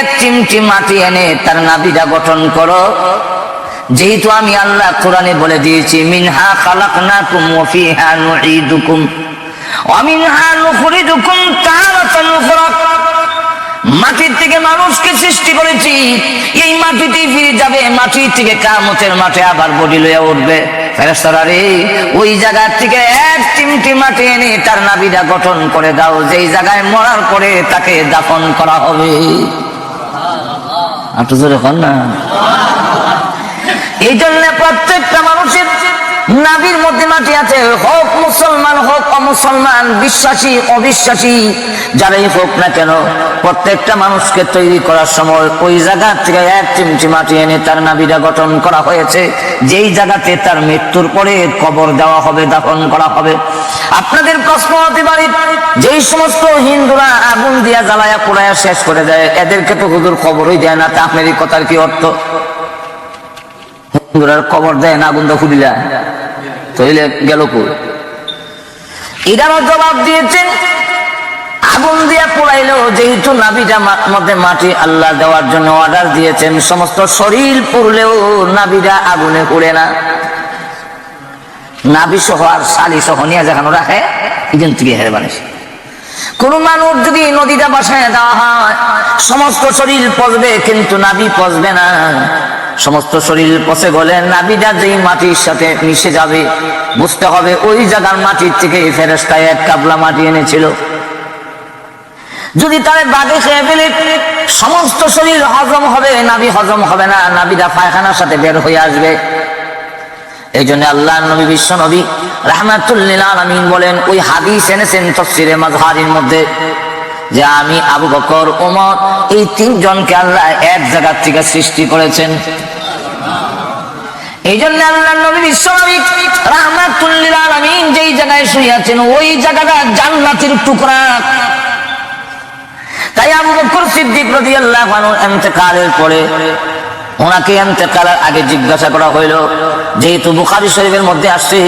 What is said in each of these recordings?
এক চিমটি মাটি এনে তার নাভিটা গঠন করো। যেহেতু আমি আল্লাহ কোরআনে বলে দিয়েছি, মিনহা খালাকনাকুম ওয়া ফিহা নুঈদুকুম ওয়া মিনহা নুখরিজুকুম তারাতান উখরা। মাটির থেকে মানুষকে সৃষ্টি করেছি, এই মাটিতেই ফিরে যাবে, মাটি থেকে কিয়ামতের মাঠে আবার বডি লইয়া উঠবে। ফেরেশতারা রে, ওই জায়গা থেকে এক চিমটি মাটি এনে তার নাভিটা গঠন করে দাও, যেই জায়গায় মরার পরে তাকে দাফন করা হবে। একটু জোরে কর না। এই জন্য প্রত্যেকটা মানুষের নাভির মধ্যে মাটি আছে, হোক মুসলমান হোক অমুসলমান, বিশ্বাসী অবিশ্বাসী যারাই হোক না কেন, প্রত্যেকটা মানুষকে তৈরি করার সময় ওই জায়গা থেকে এক চিমটি মাটি এনে তার নাভিটা গঠন করা হয়েছে, যেই জায়গাতে তার মৃত্যুর পরে কবর দেওয়া হবে, দাফন করা হবে। আপনাদের প্রশ্ন হতে পারে, যেই সমস্ত হিন্দুরা আগুন দিয়া জ্বালায়া পোড়ায়া শেষ করে দেয়, এদেরকে তো হুজুর কবরই দেয় না, তা আপনার এই কথার কি অর্থ? হিন্দুরা কবর দেয় না, আগুন তো খুলিলা তৈলে গেল কই? এটারও জবাব দিয়েছেন, আগুন দিয়া পোড়াইলেও যেহেতু নাভিটা মধ্যে মাটি আল্লাহ দেওয়ার জন্য অর্ডার দিয়েছেন, সমস্ত শরীর পুড়লেও নাভিটা আগুনে পুড়ে না। নাভি সহ আর শালি সহ নিয়ে যেখানে রাখে, এখান থেকে হেরে বানিয়েছে। কোন মানুষ যদি নদীটা বাসায় দেওয়া হয়, সমস্ত শরীর পচবে কিন্তু নাভি পচবে না। সমস্ত শরীর পচে গেলে নাভিটা যেই মাটির সাথে মিশে যাবে, বুঝতে হবে ওই জায়গার মাটির থেকে ফেরেশতা এক কাবলা মাটি এনেছিল। যদি তার বাগে খেয়ে ফেলে সমস্ত শরীর হজম হবে, নাভি হজম হবে না, নাভিটা পায়খানার সাথে বের হয়ে আসবে। এই জন্য আল্লাহ নবী বিশ্ব নবী রাহমাতুল লিল আলামিন বলেন, ওই হাদিস এনেছেন তাফসীরে মাযহারির মধ্যে, যে আমি আবু বকর ওমর এই তিনজনকে আল্লাহ এক জায়গা থেকে সৃষ্টি করেছেন। এই জন্য আল্লাহ নবী বিশ্ব নবী রাহমাতুল লিল আলামিন যেই জায়গায় শুয়ে আছেন, ওই জায়গাটা জান্নাতের টুকরা। তাই আবু বকর সিদ্দিক রাদিয়াল্লাহু আনহু ইন্তেকালের পরে, ওনাকে ইন্তেকালের আগে জিজ্ঞাসা করা হইল, যেহেতু বুখারী শরীফের মধ্যে আসছে,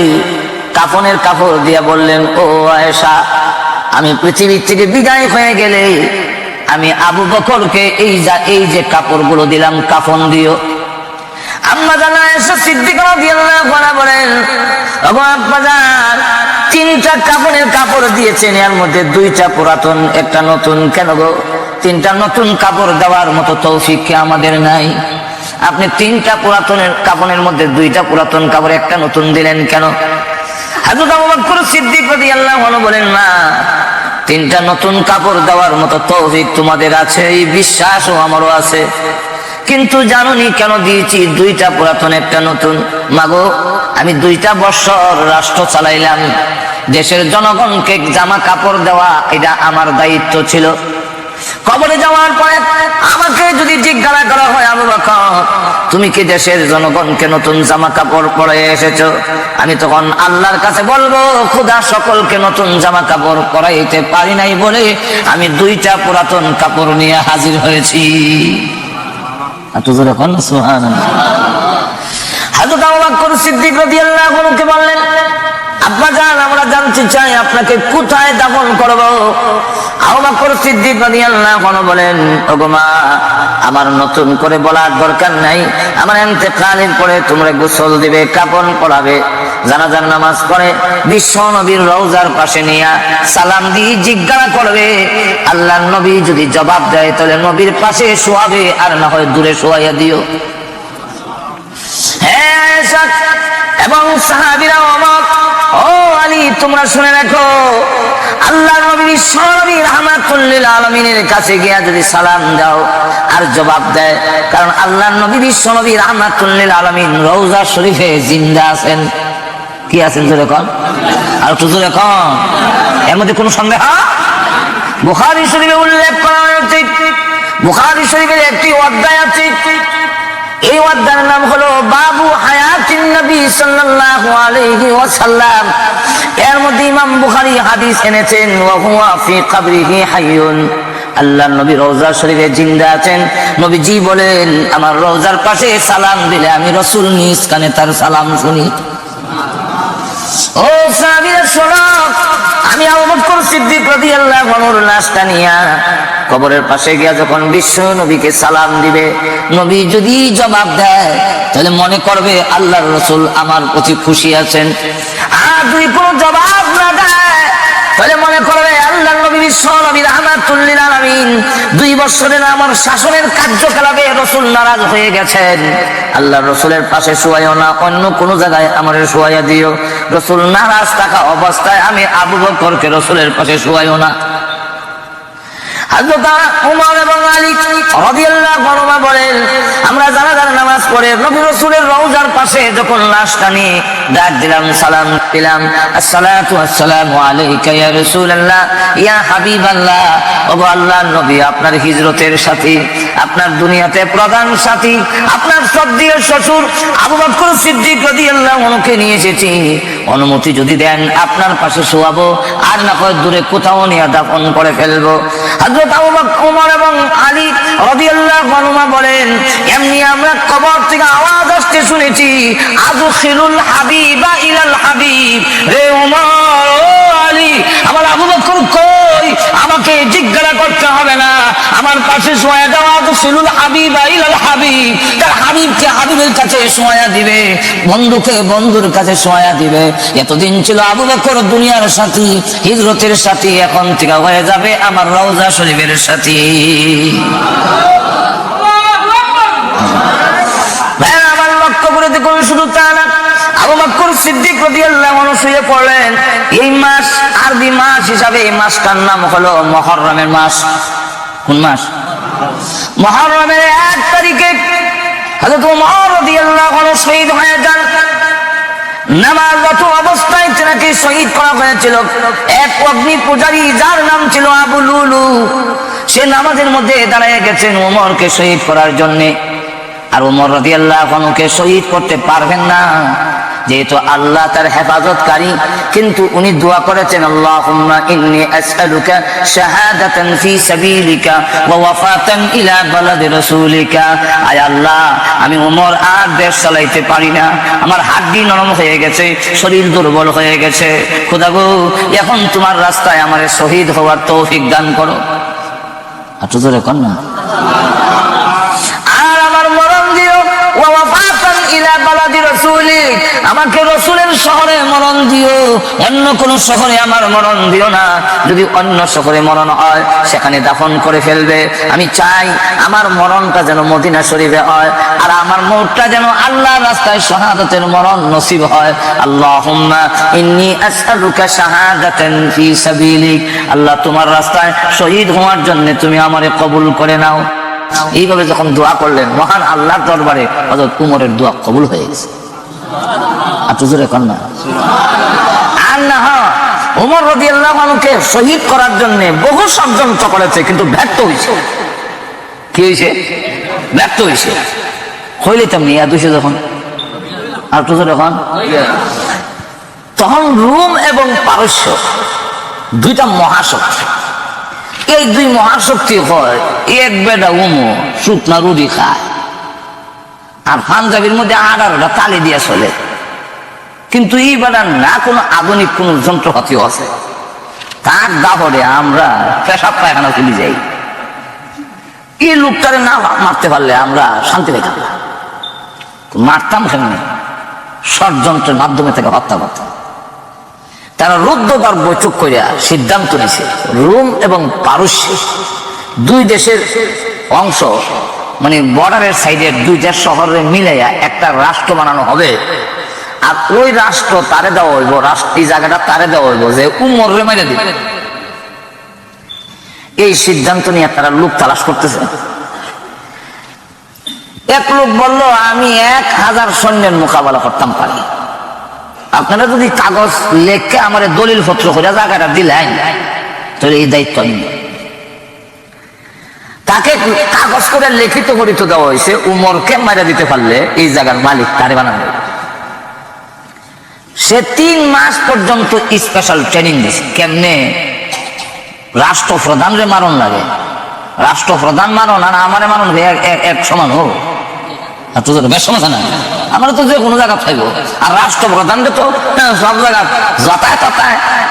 কাফনের কাপড় দিয়া বললেন, ও আয়েশা, আমি পৃথিবী থেকে বিদায় হয়ে গেলে আমি আবু বকরকে এই যে কাপড়গুলো দিলাম, কাফন দিও। আম্মা জান আয়েশা সিদ্দিকা রাদিয়াল্লাহু আনহা বলেন, ওগো আব্বা জান, তিনটা কাফনের কাপড় দিয়েছেন, এর মধ্যে দুইটা পুরাতন, একটা নতুন। কেন গো? তিনটা নতুন কাপড় দেওয়ার মতো তৌফিক কি আমাদের নাই? আপনি তিনটা পুরাতনের কাফনের মধ্যে দুইটা পুরাতন কাপড়, একটা নতুন দিলেন কেন? হযরত আবু বকর সিদ্দিক রাদিয়াল্লাহু আনহু বলেন, না, তিনটা নতুন কাপড় দেওয়ার মতো তৌফিক তোমাদের আছে, এই বিশ্বাসও আমারও আছে, কিন্তু জানোনি কেন দিয়েছি দুইটা পুরাতন একটা নতুন? মাগো, আমি 2টা বছর রাষ্ট্র চালাইলাম, দেশের জনগণকে জামা কাপড় দেওয়া এটা আমার দায়িত্ব ছিল। কবরে যাওয়ার পরে আমাকে যদি জিজ্ঞাসা করা হয়, আবু বকর তুমি কি দেশের জনগণকে নতুন জামা কাপড় পরে এসেছো? আমি তখন আল্লাহর কাছে বলবো, খোদা সকলকে নতুন জামা কাপড় পরাইতে পারি নাই বলে আমি 2টা পুরাতন কাপড় নিয়ে হাজির হয়েছি। এত জোরে কোন সুবহানাল্লাহ। হযরত আবু বকর সিদ্দিক রাদিয়াল্লাহু আনহু বললেন, আব্বা জান, আমরা জানতে চাই আপনাকে কোথায় দাফন করব? আবু বকর সিদ্দিক রাদিয়াল্লাহু আনহু বলেন, ওগো মা, আমার নতুন করে বলার দরকার নাই, আমার ইন্তেকালের পরে তোমরা গোসল দিবে, কাফন পরাবে, জানাজার নামাজ পড়ে বিশ্ব নবীর রওজার পাশে নিয়ে সালাম দিয়ে জিজ্ঞাসা করবে। আল্লাহর নবী যদি জবাব দেয় তাহলে নবীর পাশে শোয়াবে, আর না হয় দূরে শোয়াইয়া দিও। হ্যাঁ, এবং সাহাবীরা, ওমর, ও আলী, তোমরা শুনে রাখো, আল্লাহর নবী বিশ্বনবী রাহমাতুল লিল আলামিনের কাছে গিয়া যদি সালাম দাও আর জবাব দেয়, কারণ আল্লাহর নবী বিশ্বনবী রাহমাতুল লিল আলামিন রওজা শরীফে জিন্দা আছেন। কি আছেন জোরে কোন? আর একটু জোরে কোন। এর মধ্যে কোনো সন্দেহ? বুখারী শরীফে উল্লেখ করা হয়েছে, বুখারী শরীফের একটি অধ্যায় আছে, এই অধ্যায়ের নাম হলো বাবু হায়াতিন নবী সাল্লাল্লাহু আলাইহি ওয়াসাল্লাম। এর মধ্যে ইমাম বুখারী হাদিস এনেছেন, ওয়া হুয়া ফি কবরিহি হাইয়ুন, আল্লাহর নবী রওজা শরীফে জিন্দা আছেন। নবীজি বলেন, আমার রওজার পাশে সালাম দিলে আমি রাসূল নিজ কানে তার সালাম শুনি। ও সাহাবীরা শোনো, আমি আবু বকর সিদ্দিক রাদিয়াল্লাহু আনহুর লাশটা নিয়া কবরের পাশে গিয়া যখন বিশ্ব নবীকে সালাম দিবে, নবী যদি জবাব দেয় তাহলে মনে করবে আল্লাহর রাসূল আমার প্রতি খুশি আছেন। আর যদি কোনো জবাব না দেয় তাহলে মনে করবে আল্লাহর নবী বিশ্ব নবী রাহমাতুল লিল আলামিন 2 বছরের আমার শাসনের কার্যকলাপে রাসূল নারাজ হয়ে গেছেন। আল্লাহর রাসূলের পাশে শুয়াইও না, অন্য কোন জায়গায় আমারে শুয়াইয়া দিও। রাসূল নারাজ থাকা অবস্থায় আমি আবু বকরকে রাসূলের পাশে শুয়াইও না। হযরত ওমর এবং আলী রাদিয়াল্লাহু আনহুমা বলেন, আমরা জানাজার নামাজ পড়ে নবী রাসূলের রওজার পাশে যখন লাশটা নিয়ে ডাক দিলাম, সালাম দিলাম, আসসালাতু ওয়াসসালামু আলাইকা ইয়া রাসূলুল্লাহ ইয়া হাবিবাল্লাহ, ওগো আল্লাহর নবী, আপনার হিজরতের সাথী, আপনার দুনিয়াতে প্রধান সাথী, আপনার শ্রদ্ধেয় শ্বশুর আবু বকর সিদ্দিক রাদিয়াল্লাহু আনহুকে নিয়ে এসেছি, অনুমতি যদি দেন আপনার পাশে শোয়াবো, আর না হয় দূরে কোথাও নিয়ে দাফন করে ফেলবো। হযরত আবু বকর, ওমর এবং আলী রাদিয়াল্লাহু আনহুমা বলেন, এমনি আমরা কবর থেকে আওয়াজ আসতে শুনেছি, আদখিলুল হাবিবা ইলাল হাবিব। রে ওমর, ও আলী, আমার আবু বকর কই? আমাকে জিজ্ঞাসা করতে হবে না, আমার পাশে শোয়া দাও। আদখিলুল হাবিবা ইলাল হাবিব, তার হাবিবকে হাবিবের কাছে শোয়া দিবে, বন্ধুকে বন্ধুর কাছে শোয়া দিবে। এতদিন ছিল আবু বকর দুনিয়ার সাথী, হিজরতের সাথী, এখন থেকে হয়ে যাবে আমার রওজা শরীফের সাথী। আমার লক্ষ্য করে দেখুন, শুধু তা না, আবু বকর সিদ্দিক রাদিয়াল্লাহু আনহু শুয়ে পড়লেন। এই মাস আরবি মাস হিসাবে এই মাসটার নাম হলো মুহররমের মাস। কোন মাস? মুহররমের 1 তারিখে হযরত ওমর রাদিয়াল্লাহু আনহু শহীদ হয়ে যান। নামাজরত অবস্থায় তাকে শহীদ করা হয়েছিল এক অগ্নি পূজারী, যার নাম ছিল আবু লুলু। সে নামাজের মধ্যে দাঁড়িয়ে গেছেন ওমরকে শহীদ করার জন্য। আর ওমর রাদিয়াল্লাহু আনহুকে শহীদ করতে পারবেন না, যেহেতু আল্লাহ তার হেফাজতকারী, কিন্তু উনি দোয়া করেছেন, আল্লাহুম্মা ইন্নী আসআলুকা শাহাদাতান ফি সাবিলিকা ওয়া ওয়াফাতান ইলা বালাদি রাসূলিকা। আয় আল্লাহ, আমি ওমর আর দেশ চালাইতে পারি না, আমার হাড্ডি নরম হয়ে গেছে, শরীর দুর্বল হয়ে গেছে, খোদা গো, এখন তোমার রাস্তায় আমারে শহীদ হওয়ার তৌফিক দান করো। একটু জোরে কর না। আর আমার মরণ দিও, ওয়া ওয়াফাতান ইলা বালাদি রাসূলিক, আমাকে রাসূলের শহরে মরণ দিও, অন্য কোন শহরে আমার মরণ দিও না। যদি অন্য শহরে মরণ হয় সেখানে দাফন করে ফেলবে। আমি চাই আমার মরণটা যেন মদিনা শরীফে হয়, আর আমার মরণটা যেন আল্লাহর রাস্তায় শাহাদাতের মরণ নসিব হয়। আল্লাহুম্মা ইন্নী আসআলুকা শাহাদাতান ফি সাবিলিক, আল্লাহ তোমার রাস্তায় শহীদ হওয়ার জন্য তুমি আমারে কবুল করে নাও। এইভাবে যখন দোয়া করলেন, মহান আল্লাহর দরবারে হযরত উমরের দোয়া কবুল হয়ে গেছে। আর জোরে কর না। আর না, ওমর রাদিয়াল্লাহু আনহুকে শহীদ করার জন্য বহু ষড়যন্ত্র করেছে, কিন্তু ব্যর্থ হয়েছে। কি হয়েছে? ব্যর্থ হয়েছে। হইলে তেমনি দুইশো যখন আর জোরে কর, তখন রোম এবং পারস্য দুইটা মহাশক্তি। এই দুই মহাশক্তি হয়, এক বেটা উমো শুকনা রুটি খায়, আর পাঞ্জাবির মধ্যে 18টা তালি দিয়ে চলে। কিন্তু এই বেটা না কোনো আধুনিক কোন যন্ত্রপাতিও আছে, তার দাবরে আমরা পেশাব পায়খানা চলে যাই। এই লোকটারে না মারতে পারলে আমরা শান্তি পেতাম না, মারতাম কেমনি? ষড়যন্ত্রের মাধ্যমে তাকে হত্যা করতাম। তারা রুদ্ধদ্বার বৈঠক করিয়া সিদ্ধান্ত নিছে, রোম এবং পারস্য দুই দেশের অংশ, মানে বর্ডারের সাইডের দুই দেশ শহরে মিলাইয়া একটা রাষ্ট্র বানানো হবে। আর ওই রাষ্ট্র তারে দেওয়া হইব, এই জায়গাটা তারে দেওয়া হইব যে উমরে মেরে দিবে। এই সিদ্ধান্ত নিয়ে তারা লোক তালাশ করতেছে। এক লোক বলল, আমি 1000 সৈন্যের মোকাবেলা করতাম পারি, আপনারা যদি কাগজ লেখে আমার দলিল পত্র করে জায়গাটা দিলেন তাহলে এই দায়িত্ব আমি। তাকে কাগজ করে লিখিত করিত দেওয়া হয়েছে, উমরকে মারা দিতে পারলে এই জায়গার মালিক তারে বানাবে। সে 3 মাস পর্যন্ত স্পেশাল ট্রেনিং দিছে, কেমনে রাষ্ট্রপ্রধান রে মারণ লাগে, রাষ্ট্রপ্রধান মারণ আর আমারে মারণ এক সমান হোক, বেশ সমস্যা না। আমরা তো যে কোনো জায়গা পাইব, আর রাষ্ট্রপ্রধানকে তো সব জায়গা যাতায়াত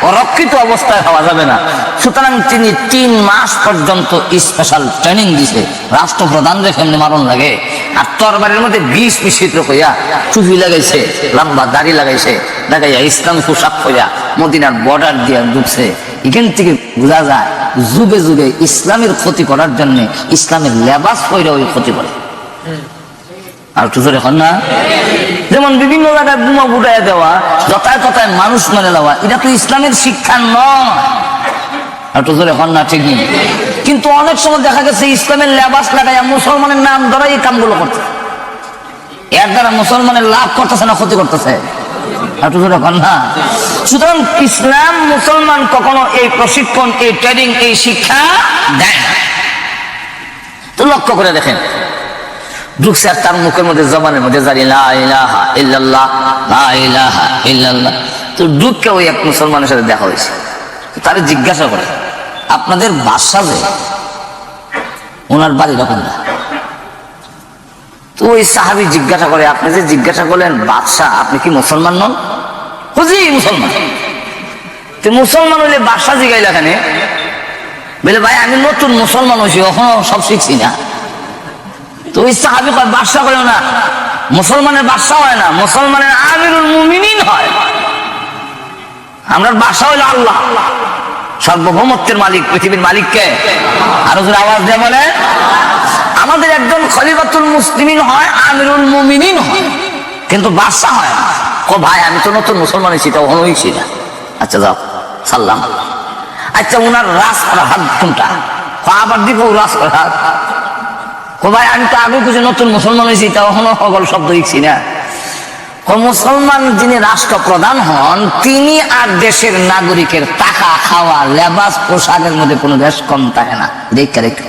অরক্ষিত অবস্থায় হওয়া যাবে না। সুতরাং তিনি 3 মাস পর্যন্ত স্পেশাল ট্রেনিং দিছে রাষ্ট্রপ্রধানদের কেমনি মারণ লাগে। আর তরবারির মধ্যে 20 মিশ্রিত হইয়া টুপি লাগাইছে, লম্বা দাড়ি লাগাইছে, লাগাইয়া ইসলাম পোশাক হইয়া মদিনার বর্ডার দিয়ে ঢুকছে। এখান থেকে বোঝা যায় যুগে যুগে ইসলামের ক্ষতি করার জন্য ইসলামের লেবাস পরে ওই ক্ষতি করে। আর তো এখন না, যেমন বিভিন্ন জায়গায় বোমা ফুটাইয়া দেওয়া, যথায় তথায় মানুষ মেরে দেওয়া, এটা তো ইসলামের শিক্ষা নয়। আর তো এখন না, ঠিক নেই। কিন্তু অনেক সময় দেখা গেছে ইসলামের লেবাস লাগাইয়া মুসলমানের নাম ধরা এই কামগুলো করছে। এর দ্বারা মুসলমানের লাভ করতেছে না ক্ষতি করতেছে? আর তো এখন না। সুতরাং ইসলাম মুসলমান কখনো এই প্রশিক্ষণ, এই ট্রেনিং, এই শিক্ষা দেয় না। তো লক্ষ্য করে দেখেন, ঢুকছে আর তার মুখের মধ্যে জবানের মধ্যে জারি লা ইলাহা ইল্লাল্লাহ, লা ইলাহা ইল্লাল্লাহ। তো ঢুকে ওই এক মুসলমানের সাথে দেখা হয়েছে। তারে জিজ্ঞাসা করে, আপনাদের বাদশা যে, ওনার বাড়িটা কোনটা? তো ওই সাহাবী জিজ্ঞাসা করে, আপনি যে জিজ্ঞাসা করলেন বাদশা, আপনি কি মুসলমান নন? হুজি মুসলমান। তো মুসলমান হইলে বাদশা জিগাইলা কেন? বলে ভাই আমি নতুন মুসলমান হয়েছি, এখনো সব শিখছি না। তো ওই সাহাবী কয়, বাদশা করে না, মুসলমানের বাদশা হয় না, মুসলমানের আমিরুল মুমিনিন হয়। আমরা বাদশা হইল আল্লাহ, সার্বভৌমত্বের মালিক, পৃথিবীর মালিককে। আরো জোরে আওয়াজ দিয়ে বলে, আমাদের একজন খলিফাতুল মুসলিমিন হয়, আমিরুল মুমিনিন হয়, কিন্তু বাদশা হয় না। ও ভাই আমি তো নতুন মুসলমান হয়েছি, এটা হয়েছি না। আচ্ছা যাও সাল্লাম। আচ্ছা ওনার রাস করা হাত কোনটা? আবার দিব রাস করা হাত। ও ভাই আমি তো আগে কিছু নতুন মুসলমান হয়েছি, তা এখনো সকল শব্দ শিখছি না। মুসলমান যিনি রাষ্ট্রপ্রধান হন, তিনি আর দেশের নাগরিকের টাকা, খাওয়া, লেবাস, পোশাকের মধ্যে কোনো দেশ কম থাকে না। দেখে রেখে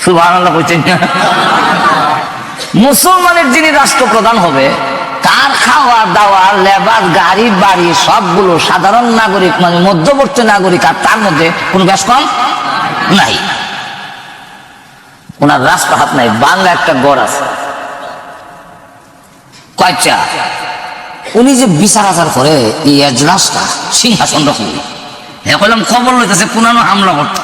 সুবহানাল্লাহ কইছেন না? মুসলমানের যিনি রাষ্ট্রপ্রধান হবে, তার খাওয়া দাওয়া, লেবাস, গাড়ি বাড়ি সবগুলো সাধারণ নাগরিক মানে মধ্যবর্তী নাগরিক, আর তার মধ্যে কোনো বেশ কম নাই। ওনার রাজপ্রাসাদ নাই, বাংলা একটা গড় আছে কয়টা। উনি যে বিচার আচার করে এই এজলাসটা সিংহাসন রকম, এখন খবর লইতেছে পুরানো হামলা করতে।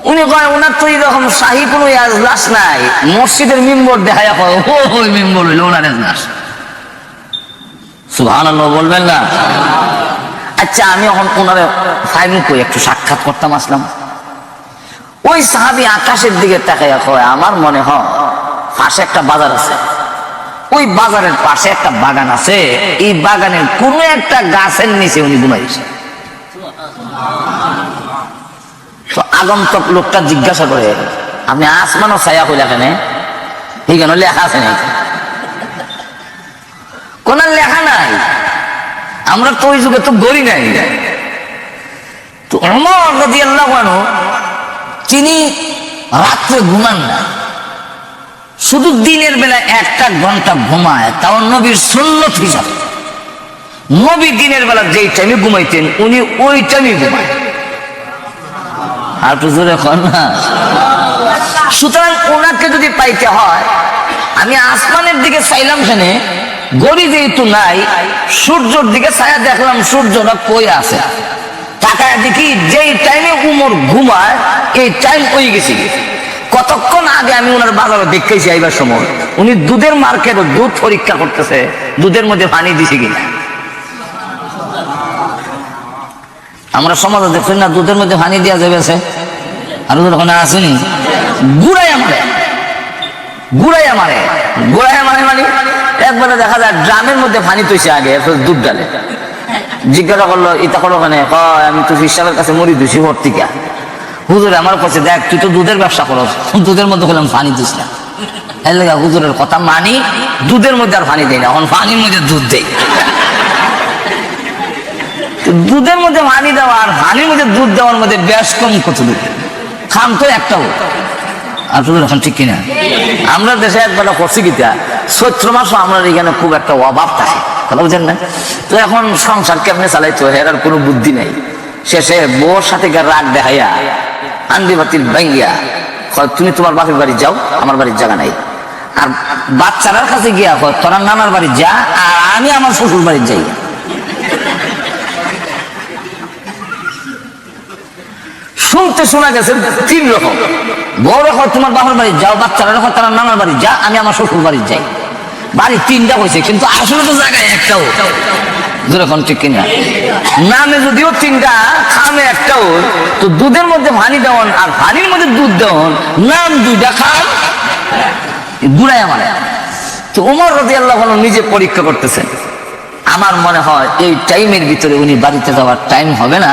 উনি কয় ওনার তো এরকম শাহী কোনো এজলাস নাই, মসজিদের মেম্বর দেখায় ওই মেম্বর হইল ওনার এজলাস। সুবহানাল্লাহ বলবেন না? আচ্ছা আমি এখন ওনারে ফাইল কই একটু সাক্ষাৎ করতাম, আসলাম। ওই সাহাবী আকাশের দিকে তাকাইয়া কয়, আমার মনে হয় পাশে একটা বাজার আছে, ওই বাজারের পাশে একটা বাগান আছে, এই বাগানের কোন একটা গাছের নিচে উনি ঘুমাইছে। তো আগন্তক লোকটা জিজ্ঞাসা করে, আপনি আসমানও ছায়া কইলা কেন? এখানে লেখা আছে নাকি? কোন লেখা নাই, আমরা তো ওই যুগে তো গড়ি নাই। তো ওমর রাদিয়াল্লাহু আনহু তিনি রাত্রে ঘুমান না, শুধু দিনের বেলা 1 ঘন্টা ঘুমায়, তাও নবীর সুন্নত হিসাবে। নবী দিনের বেলা যেই টাইমে ঘুমাইতেন উনি ওই টাইমে ঘুমায়। আর তো জোরে কর না। সুতরাং ওনাকে যদি পাইতে হয়, আমি আসমানের দিকে চাইলাম, সেনে গড়ি যেহেতু নাই, সূর্যের দিকে ছায়া দেখলাম, সূর্যটা কই আছে। তাকায় দেখি যেই টাইমে উমর ঘুমায় এই টাইম হয়ে গেছি। কতক্ষণ আগে আমি ওনার বাজারে দেখতেছি আইবার সময় উনি দুধের মার্কেট দুধ পরীক্ষা করতেছে, দুধের মধ্যে পানি দিছে কিনা। আমরা সমাজে দেখছি না দুধের মধ্যে পানি দেওয়া যাবে, আর ওখানে আসেনি, গুড়াইয়া মারে, গুড়াইয়া মারে, গুড়াইয়া মারে। মানে একবারে দেখা যায় ড্রামের মধ্যে পানি তৈছে আগে, দুধ ডালে। জিজ্ঞাসা করলো এটা করো ওখানে, আমি তো হিসাবের কাছে মরি দুষি ভর্তিকা। হুজুর আমার কাছে দেখ, তুই তো দুধের ব্যবসা করো, দুধের মধ্যে বললাম পানি দিস না। এর লেগে হুজুরের কথা মানি, দুধের মধ্যে আর পানি দেয় না, এখন পানির মধ্যে দুধ দেয়। দুধের মধ্যে পানি দেওয়া আর পানির মধ্যে দুধ দেওয়ার মধ্যে বেশ কম কত দুধ খাম তো একটাও। আর এখন ঠিক কিনা? আমরা দেশে একবেলা করছি কিটা, চৈত্র মাসও আমরা এখানে খুব একটা অভাব থাকে, কথা বুঝেন না? তো এখন সংসার কেমনে চালাইতো এর আর কোনো বুদ্ধি নেই। শেষে বউর সাথে রাগ দেখাইয়া আন্দি বাতিল ভাঙ্গিয়া তুমি তোমার বাপের বাড়ি যাও, আমার বাড়ির জায়গা নাই। আর বাচ্চারার কাছে গিয়া কয় তোরা নানার বাড়ি যা আর আমি আমার শ্বশুর বাড়ি যাই। শুনতে শোনা গেছে তিন রকম। বউ রেখো তোমার বাবার বাড়ি যাও, বাচ্চারা রেখো তারা নানার বাড়ি যা, আমি আমার শ্বশুর বাড়ি যাই। বাড়ি তিনটা হয়েছে কিন্তু আসলে তো জায়গায় একটাও। যেরকম ঠিক কিনা নামে যদিও তিনটা, খামে একটাও। তো দুধের মধ্যে পানি দেওয়ান আর পানির মধ্যে দুধ দেওয়ান, নাম দুইটা, খাম গুড়াই আমার। তো ওমর রাদিয়াল্লাহু আনহু নিজে পরীক্ষা করতেছেন। আমার মনে হয় এই টাইমের ভিতরে উনি বাড়িতে যাওয়ার টাইম হবে না,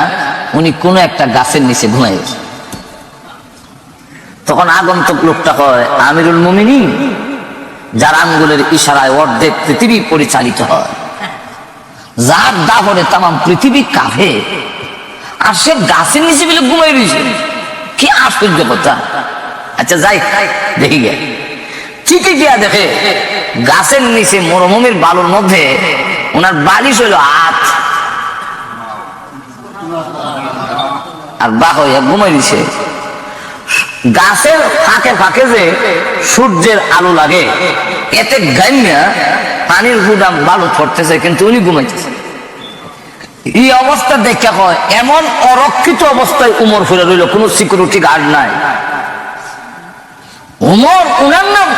উনি কোনো একটা গাছের নিচে ঘুমাই গেছে। তখন আগন্তুক লোকটা হয় আমিরুল মুমিনিন, যার আঙ্গুলের ইশারায় অর্ধেক পৃথিবী পরিচালিত হয়, যার দাবরে তাম পৃথিবী কাঁপে, আর সে গাছের নিচে বলে ঘুমাই রয়েছে। কি আশ্চর্য কথা। আচ্ছা যাই দেখি গে, ঠিকই গিয়া দেখে গাছের নিচে মরুভূমির বালুর মধ্যে ওনার বালিশ হইল হাত, আর বাহ হইয়া ঘুমাই দিছে। গাছের ফাঁকে ফাঁকে যে সূর্যের আলো লাগে, এতে গাইনা পানির গুদাম বালু পড়তেছে, কিন্তু উনি ঘুমাইতেছে। এই অবস্থা দেখা হয় এমন অরক্ষিত অবস্থায় উমর ফিরে রইল, কোন সিকিউরিটি গার্ড নাই। উমর উনার নাম।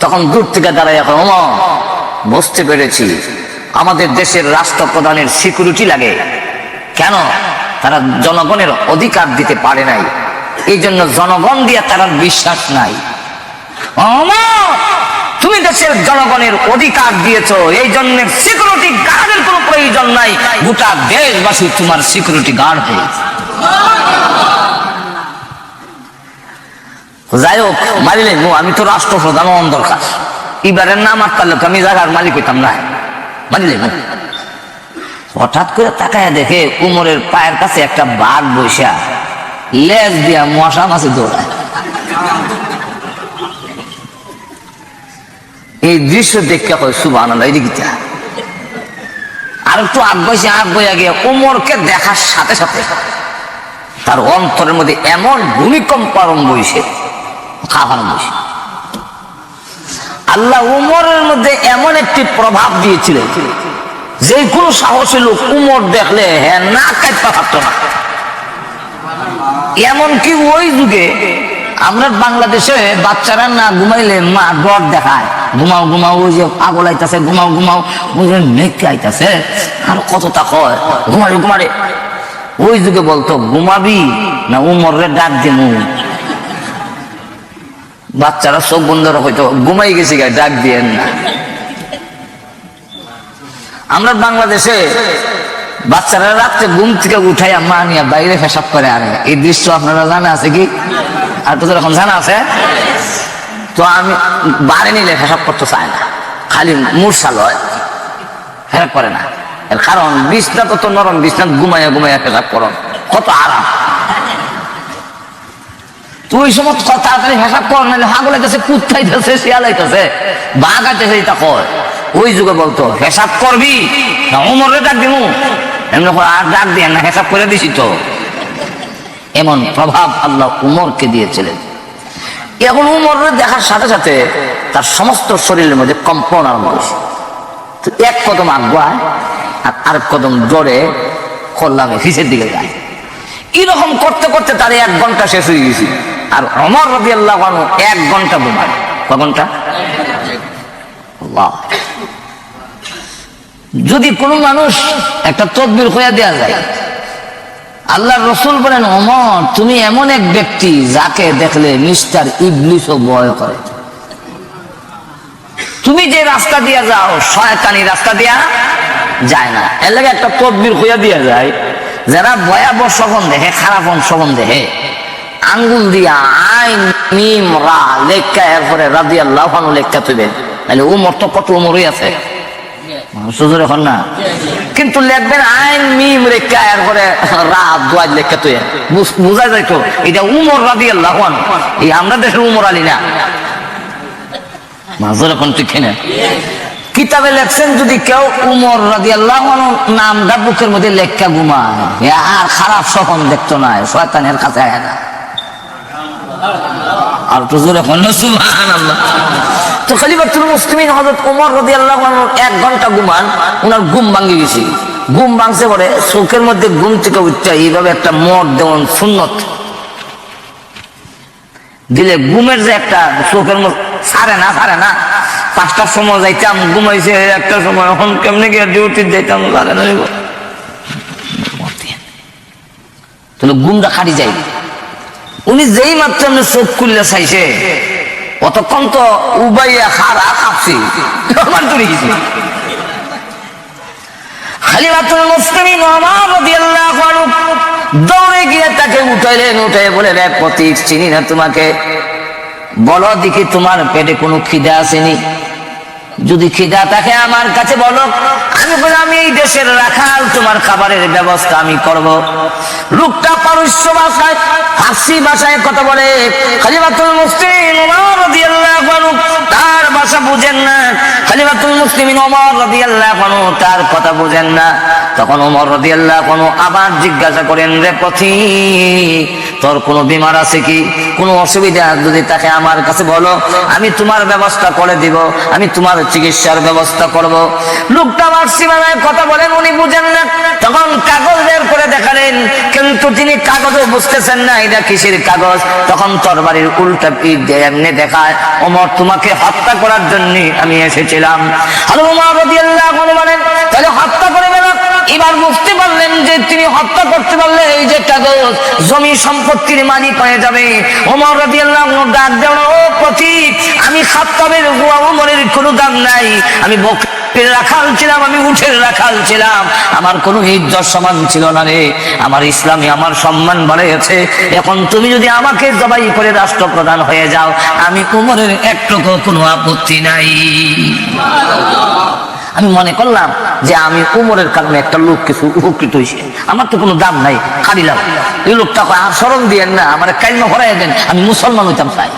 তখন দূর থেকে দাঁড়ায় এখন উমর, বুঝতে পেরেছি আমাদের দেশের রাষ্ট্রপ্রধানের সিকিউরিটি লাগে। কেন? তারা জনগণের অধিকার দিতে পারে নাই, এই জন্য জনগণ দিয়ে তারা বিশ্বাস নাই। তুমি দেশের জনগণের অধিকার দিয়েছো, এই জন্য সিকিউরিটি গার্ডের কোনো প্রয়োজন নাই, গোটা দেশবাসী তোমার সিকিউরিটি গার্ড হয়েছে। যাই হোক মারিলে আমি তো রাষ্ট্রপ্রধান দরকার, এবারের নাম আটকার লোক আমি জায়গার মালিক হইতাম না, মারিলে। হঠাৎ করে তাকায় দেখে উমরের পায়ের কাছে একটা বাঘ বসা লেজ দিয়া মশা মাছে দৌড়ায়। এই দৃশ্য দেখে হয় সুবহানাল্লাহ। এদিকে আর একটু আগ গিয়ে উমরকে দেখার সাথে সাথে তার অন্তরের মধ্যে এমন ভূমিকম্প আরম্ভ হয়েছে, খাওয়ানো বসে। আল্লাহ উমরের মধ্যে এমন একটি প্রভাব দিয়েছিলেন যে কোনো সাহসী লোক উমর দেখলে হ্যাঁ না কাঁপতে পারত না। এমনকি ওই যুগে আমরা বাংলাদেশে বাচ্চারা না ঘুমাইলে মা ডর দেখায়, ঘুমাও ঘুমাও, ওই যে পাগল আইতাছে, ঘুমাও ঘুমাও, ওই যে মেঘকে আইতাছে, আর কতটা হয় ঘুমারে ঘুমারে। ওই যুগে বলতো ঘুমাবি না উমরে ডাক দিমু। বাচ্চারা চোখ বন্ধ হয়তো ঘুমাই গেছি গায়ে ডাক দিয়েন না। আমরা বাংলাদেশে বাচ্চারা রাত্রে ঘুম থেকে উঠাইয়া মা নিয়ে বাইরে পেশাব করে আনে, এই দৃশ্য আপনারা জানা আছে কি? আর তো এরকম জানা আছে? তো আমি বাড়ি নিলে পেশাব করতে চাই না, খালি মুরসাল হয়, ফেরাক করে না। এর কারণ বিছনা তো নরম, বিছনা ঘুমাইয়া ঘুমাইয়া পেশাব করো, কত আরাম। তো ওই সময় তাড়াতাড়ি পেশাব কর, নাহলে হাগল আইতেছে, কুত খাইতেছে, শিয়াল আইতেছে, বাঘ আইতেছে, এটা কয়। ওই যুগে বলতো পেশাব করবি না উমরে ডাক দিমু, এমনি আর ডাক দিয়ে না, পেশাব করে দিছি তো। এমন প্রভাব আল্লাহ উমরকে দিয়েছিলেন। এখন উমরে দেখার সাথে সাথে তার সমস্ত শরীরের মধ্যে কম্পন আরম্ভ হয়েছে। তো এক কদম আগুয়ায় আর আরেক কদম জোরে খোল্লামে ফিসের দিকে যায়। এরকম করতে করতে তার 1 ঘন্টা শেষ হয়ে গেছে। আর ওমর রাদিয়াল্লাহু আনহু 1 ঘন্টা ঘুমায়। কয় ঘন্টা? যদি কোনো মানুষ একটা তদবির হইয়া দেয়া যায়, আল্লাহর রাসূল বলেন ওমর তুমি এমন এক ব্যক্তি যাকে দেখলে মিস্টার ইবলিসও ভয় করে। তুমি যে রাস্তা দিয়া যাও শয়তানি রাস্তা দিয়া যায় না। এর লাগে একটা তদবির হইয়া দিয়া যায়, যারা ভয়াবহ স্বপ্ন দেখে, খারাপ স্বপ্ন দেখে, আঙ্গুল দিয়া আইন মিম রা লেখা, এরপরে রাদিয়াল্লাহু আনহু লেখা তুইবেন। তাহলে উমর তো কত উমরই আছে, সুযোগ এখন না, কিন্তু লেখবেন আইন মিম রেখা, এরপরে রা দোয়াজ লেখা তুই, বোঝা যায় তো এটা উমর রাদিয়াল্লাহু আনহু। এই আমরা দেশের উমর আলী না, মাজুর এখন তুই খেনে কিতাবে লেখছেন যদি কেউ উমর রাদিয়াল্লাহু আনহু নামটা বুকের মধ্যে লেখা ঘুমায় আর খারাপ স্বপ্ন দেখতো না, শয়তানের কাছে আয় না। আর তো জোরে বলল সুবহানাল্লাহ। তো খলিফাতুল মুসলিমিন হযরত ওমর রাদিয়াল্লাহু আনহু 1 ঘন্টা ঘুমান, ওনার ঘুম ভাঙে গেছে। ঘুম ভাঙছে পরে চোখের মধ্যে ঘুম থেকে উঠতে এইভাবে একটা মদ দেওয়ান সুন্নত দিলে ঘুমের যে একটা চোখের মধ্যে ছাড়ে না 5টার সময় যাইতাম, ঘুমাইছে 1টার সময়, এখন কেমনে গিয়ে ডিউটি যাইতাম লাগে না, তাহলে ঘুমটা খাটি যাই। উনি যেই মাত্র চোখ খুললে চাইছে অতক্ষণ তো উবাইয়া খারা কাঁপছি আমার দূরে গেছি। খলিফাতুল মুসলিমিন ওমর রাদিয়াল্লাহু আনহু দৌড়ে গিয়ে তাকে উঠাইলেন, উঠে বলে রে প্রতীক চিনি না তোমাকে, বলো দেখি তোমার পেটে কোনো খিদা আসেনি? যদি খিদা থাকে আমার কাছে বলো, আমি বলি আমি এই দেশের রাখাল, তোমার খাবারের ব্যবস্থা আমি করব। লোকটা পারস্য ভাষায় ফার্সি ভাষায় কথা বলে। খলিফাতুল মুসলিমিন ওমর রাদিয়াল্লাহু আনহু তার ভাষা বুঝেন না, খলিফাতুল মুসলিমিন ওমর রাদিয়াল্লাহু আনহু তার কথা বুঝেন না। তখন ওমর রাদিয়াল্লাহু আনহু আবার জিজ্ঞাসা করেন, রে পথিক তোর কোনো বিমার আছে কি, কোনো অসুবিধা যদি থাকে আমার কাছে বলো, আমি তোমার ব্যবস্থা করে দিব, আমি তোমার চিকিৎসার ব্যবস্থা করব। লোকটা ফার্সি ভাষায় কথা বলেন, উনি বুঝেন না। তখন কাগজ বের করে দেখালেন, কিন্তু তিনি কাগজও বুঝতেছেন না এটা কিসের কাগজ। তখন তরবারির উল্টা পিঠ দিয়ে এমনি দেখায়, ওমর তোমাকে হত্যা করার জন্য আমি এসেছিলাম। হযরত ওমর রাদিয়াল্লাহু আনহু বলেন, তাহলে হত্যা করবে না? এবার বুঝতে পারলেন যে তিনি হত্যা করতে পারলে এই যে কাগজ জমি সম্পত্তির মালিক হয়ে যাবে। ওমর রাদিয়াল্লাহু আনহু ডাক দেন, ও পথিক, আমি খাত্তাবের ওমরের কোনো দাম নাই, আমি বকরির রাখাল ছিলাম, আমি উটের রাখাল ছিলাম, আমার কোনো ইজ্জত সমান ছিল না রে। আমার ইসলামে আমার সম্মান বাড়িয়েছে, এখন তুমি যদি আমাকে জবাই করে রাষ্ট্রপ্রধান হয়ে যাও, আমি ওমরের একটুকু কোনো আপত্তি নাই। আমি মনে করলাম যে আমি উমরের কারণে একটা লোক কিছু উপকৃত হয়েছে, আমার তো কোনো দাম নাই, খারিলাম। এই লোকটা আর স্মরণ দিয়েন না, আমার কালিমা ভরাই দেন, আমি মুসলমান হইতাম চাই।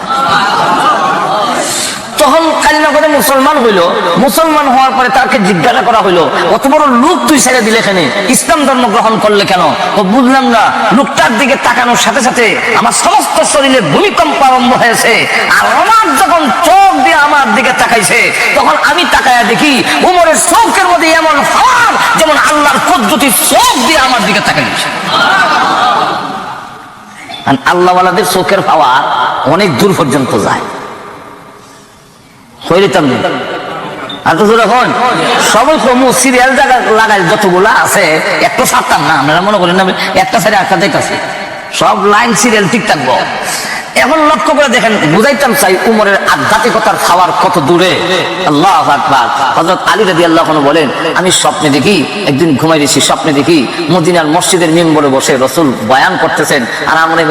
তখন কালিমা করে মুসলমান হইল। মুসলমান হওয়ার পরে তাকে জিজ্ঞাসা করা হইলো, অত বড় লোক তুই ছেড়ে দিলে কেন, ইসলাম ধর্ম গ্রহণ করলে কেন? ও বুঝলাম না। লোকটার দিকে তাকানোর সাথে সাথে আমার সমস্ত শরীরে ভূমিকম্প আরম্ভ হয়েছে, আর আমার যখন চোখ দিয়ে আমার দিকে তাকাইছে, তখন আমি তাকায়া দেখি উমরের চোখের মধ্যে এমন পাওয়ার, যেমন আল্লাহর কুদরতি চোখ দিয়ে আমার দিকে তাকাইছে। আল্লাহওয়ালাদের চোখের পাওয়ার অনেক দূর পর্যন্ত যায়। আর তো যখন সবাই সিরিয়াল জায়গা লাগাই যতগুলা আছে একটা ছাড়তাম না, আপনারা মনে করেন না একটা সাইডে একটা দেখতেছি, সব লাইন সিরিয়াল ঠিক থাকবো। এখন লক্ষ্য করে দেখেন, বুঝাইতাম চাই উমরের আধ্যাত্মিকতার খাওয়ার কত দূরে। আল্লাহু আকবার। হযরত আলী রাদিয়াল্লাহু আনহু বলেন, আমি স্বপ্নে দেখি, একদিন ঘুমাই দিয়েছি, স্বপ্নে দেখি মদিনার মসজিদের মিম্বরে বসে রাসূল বয়ান করতেছেন, আর আমরা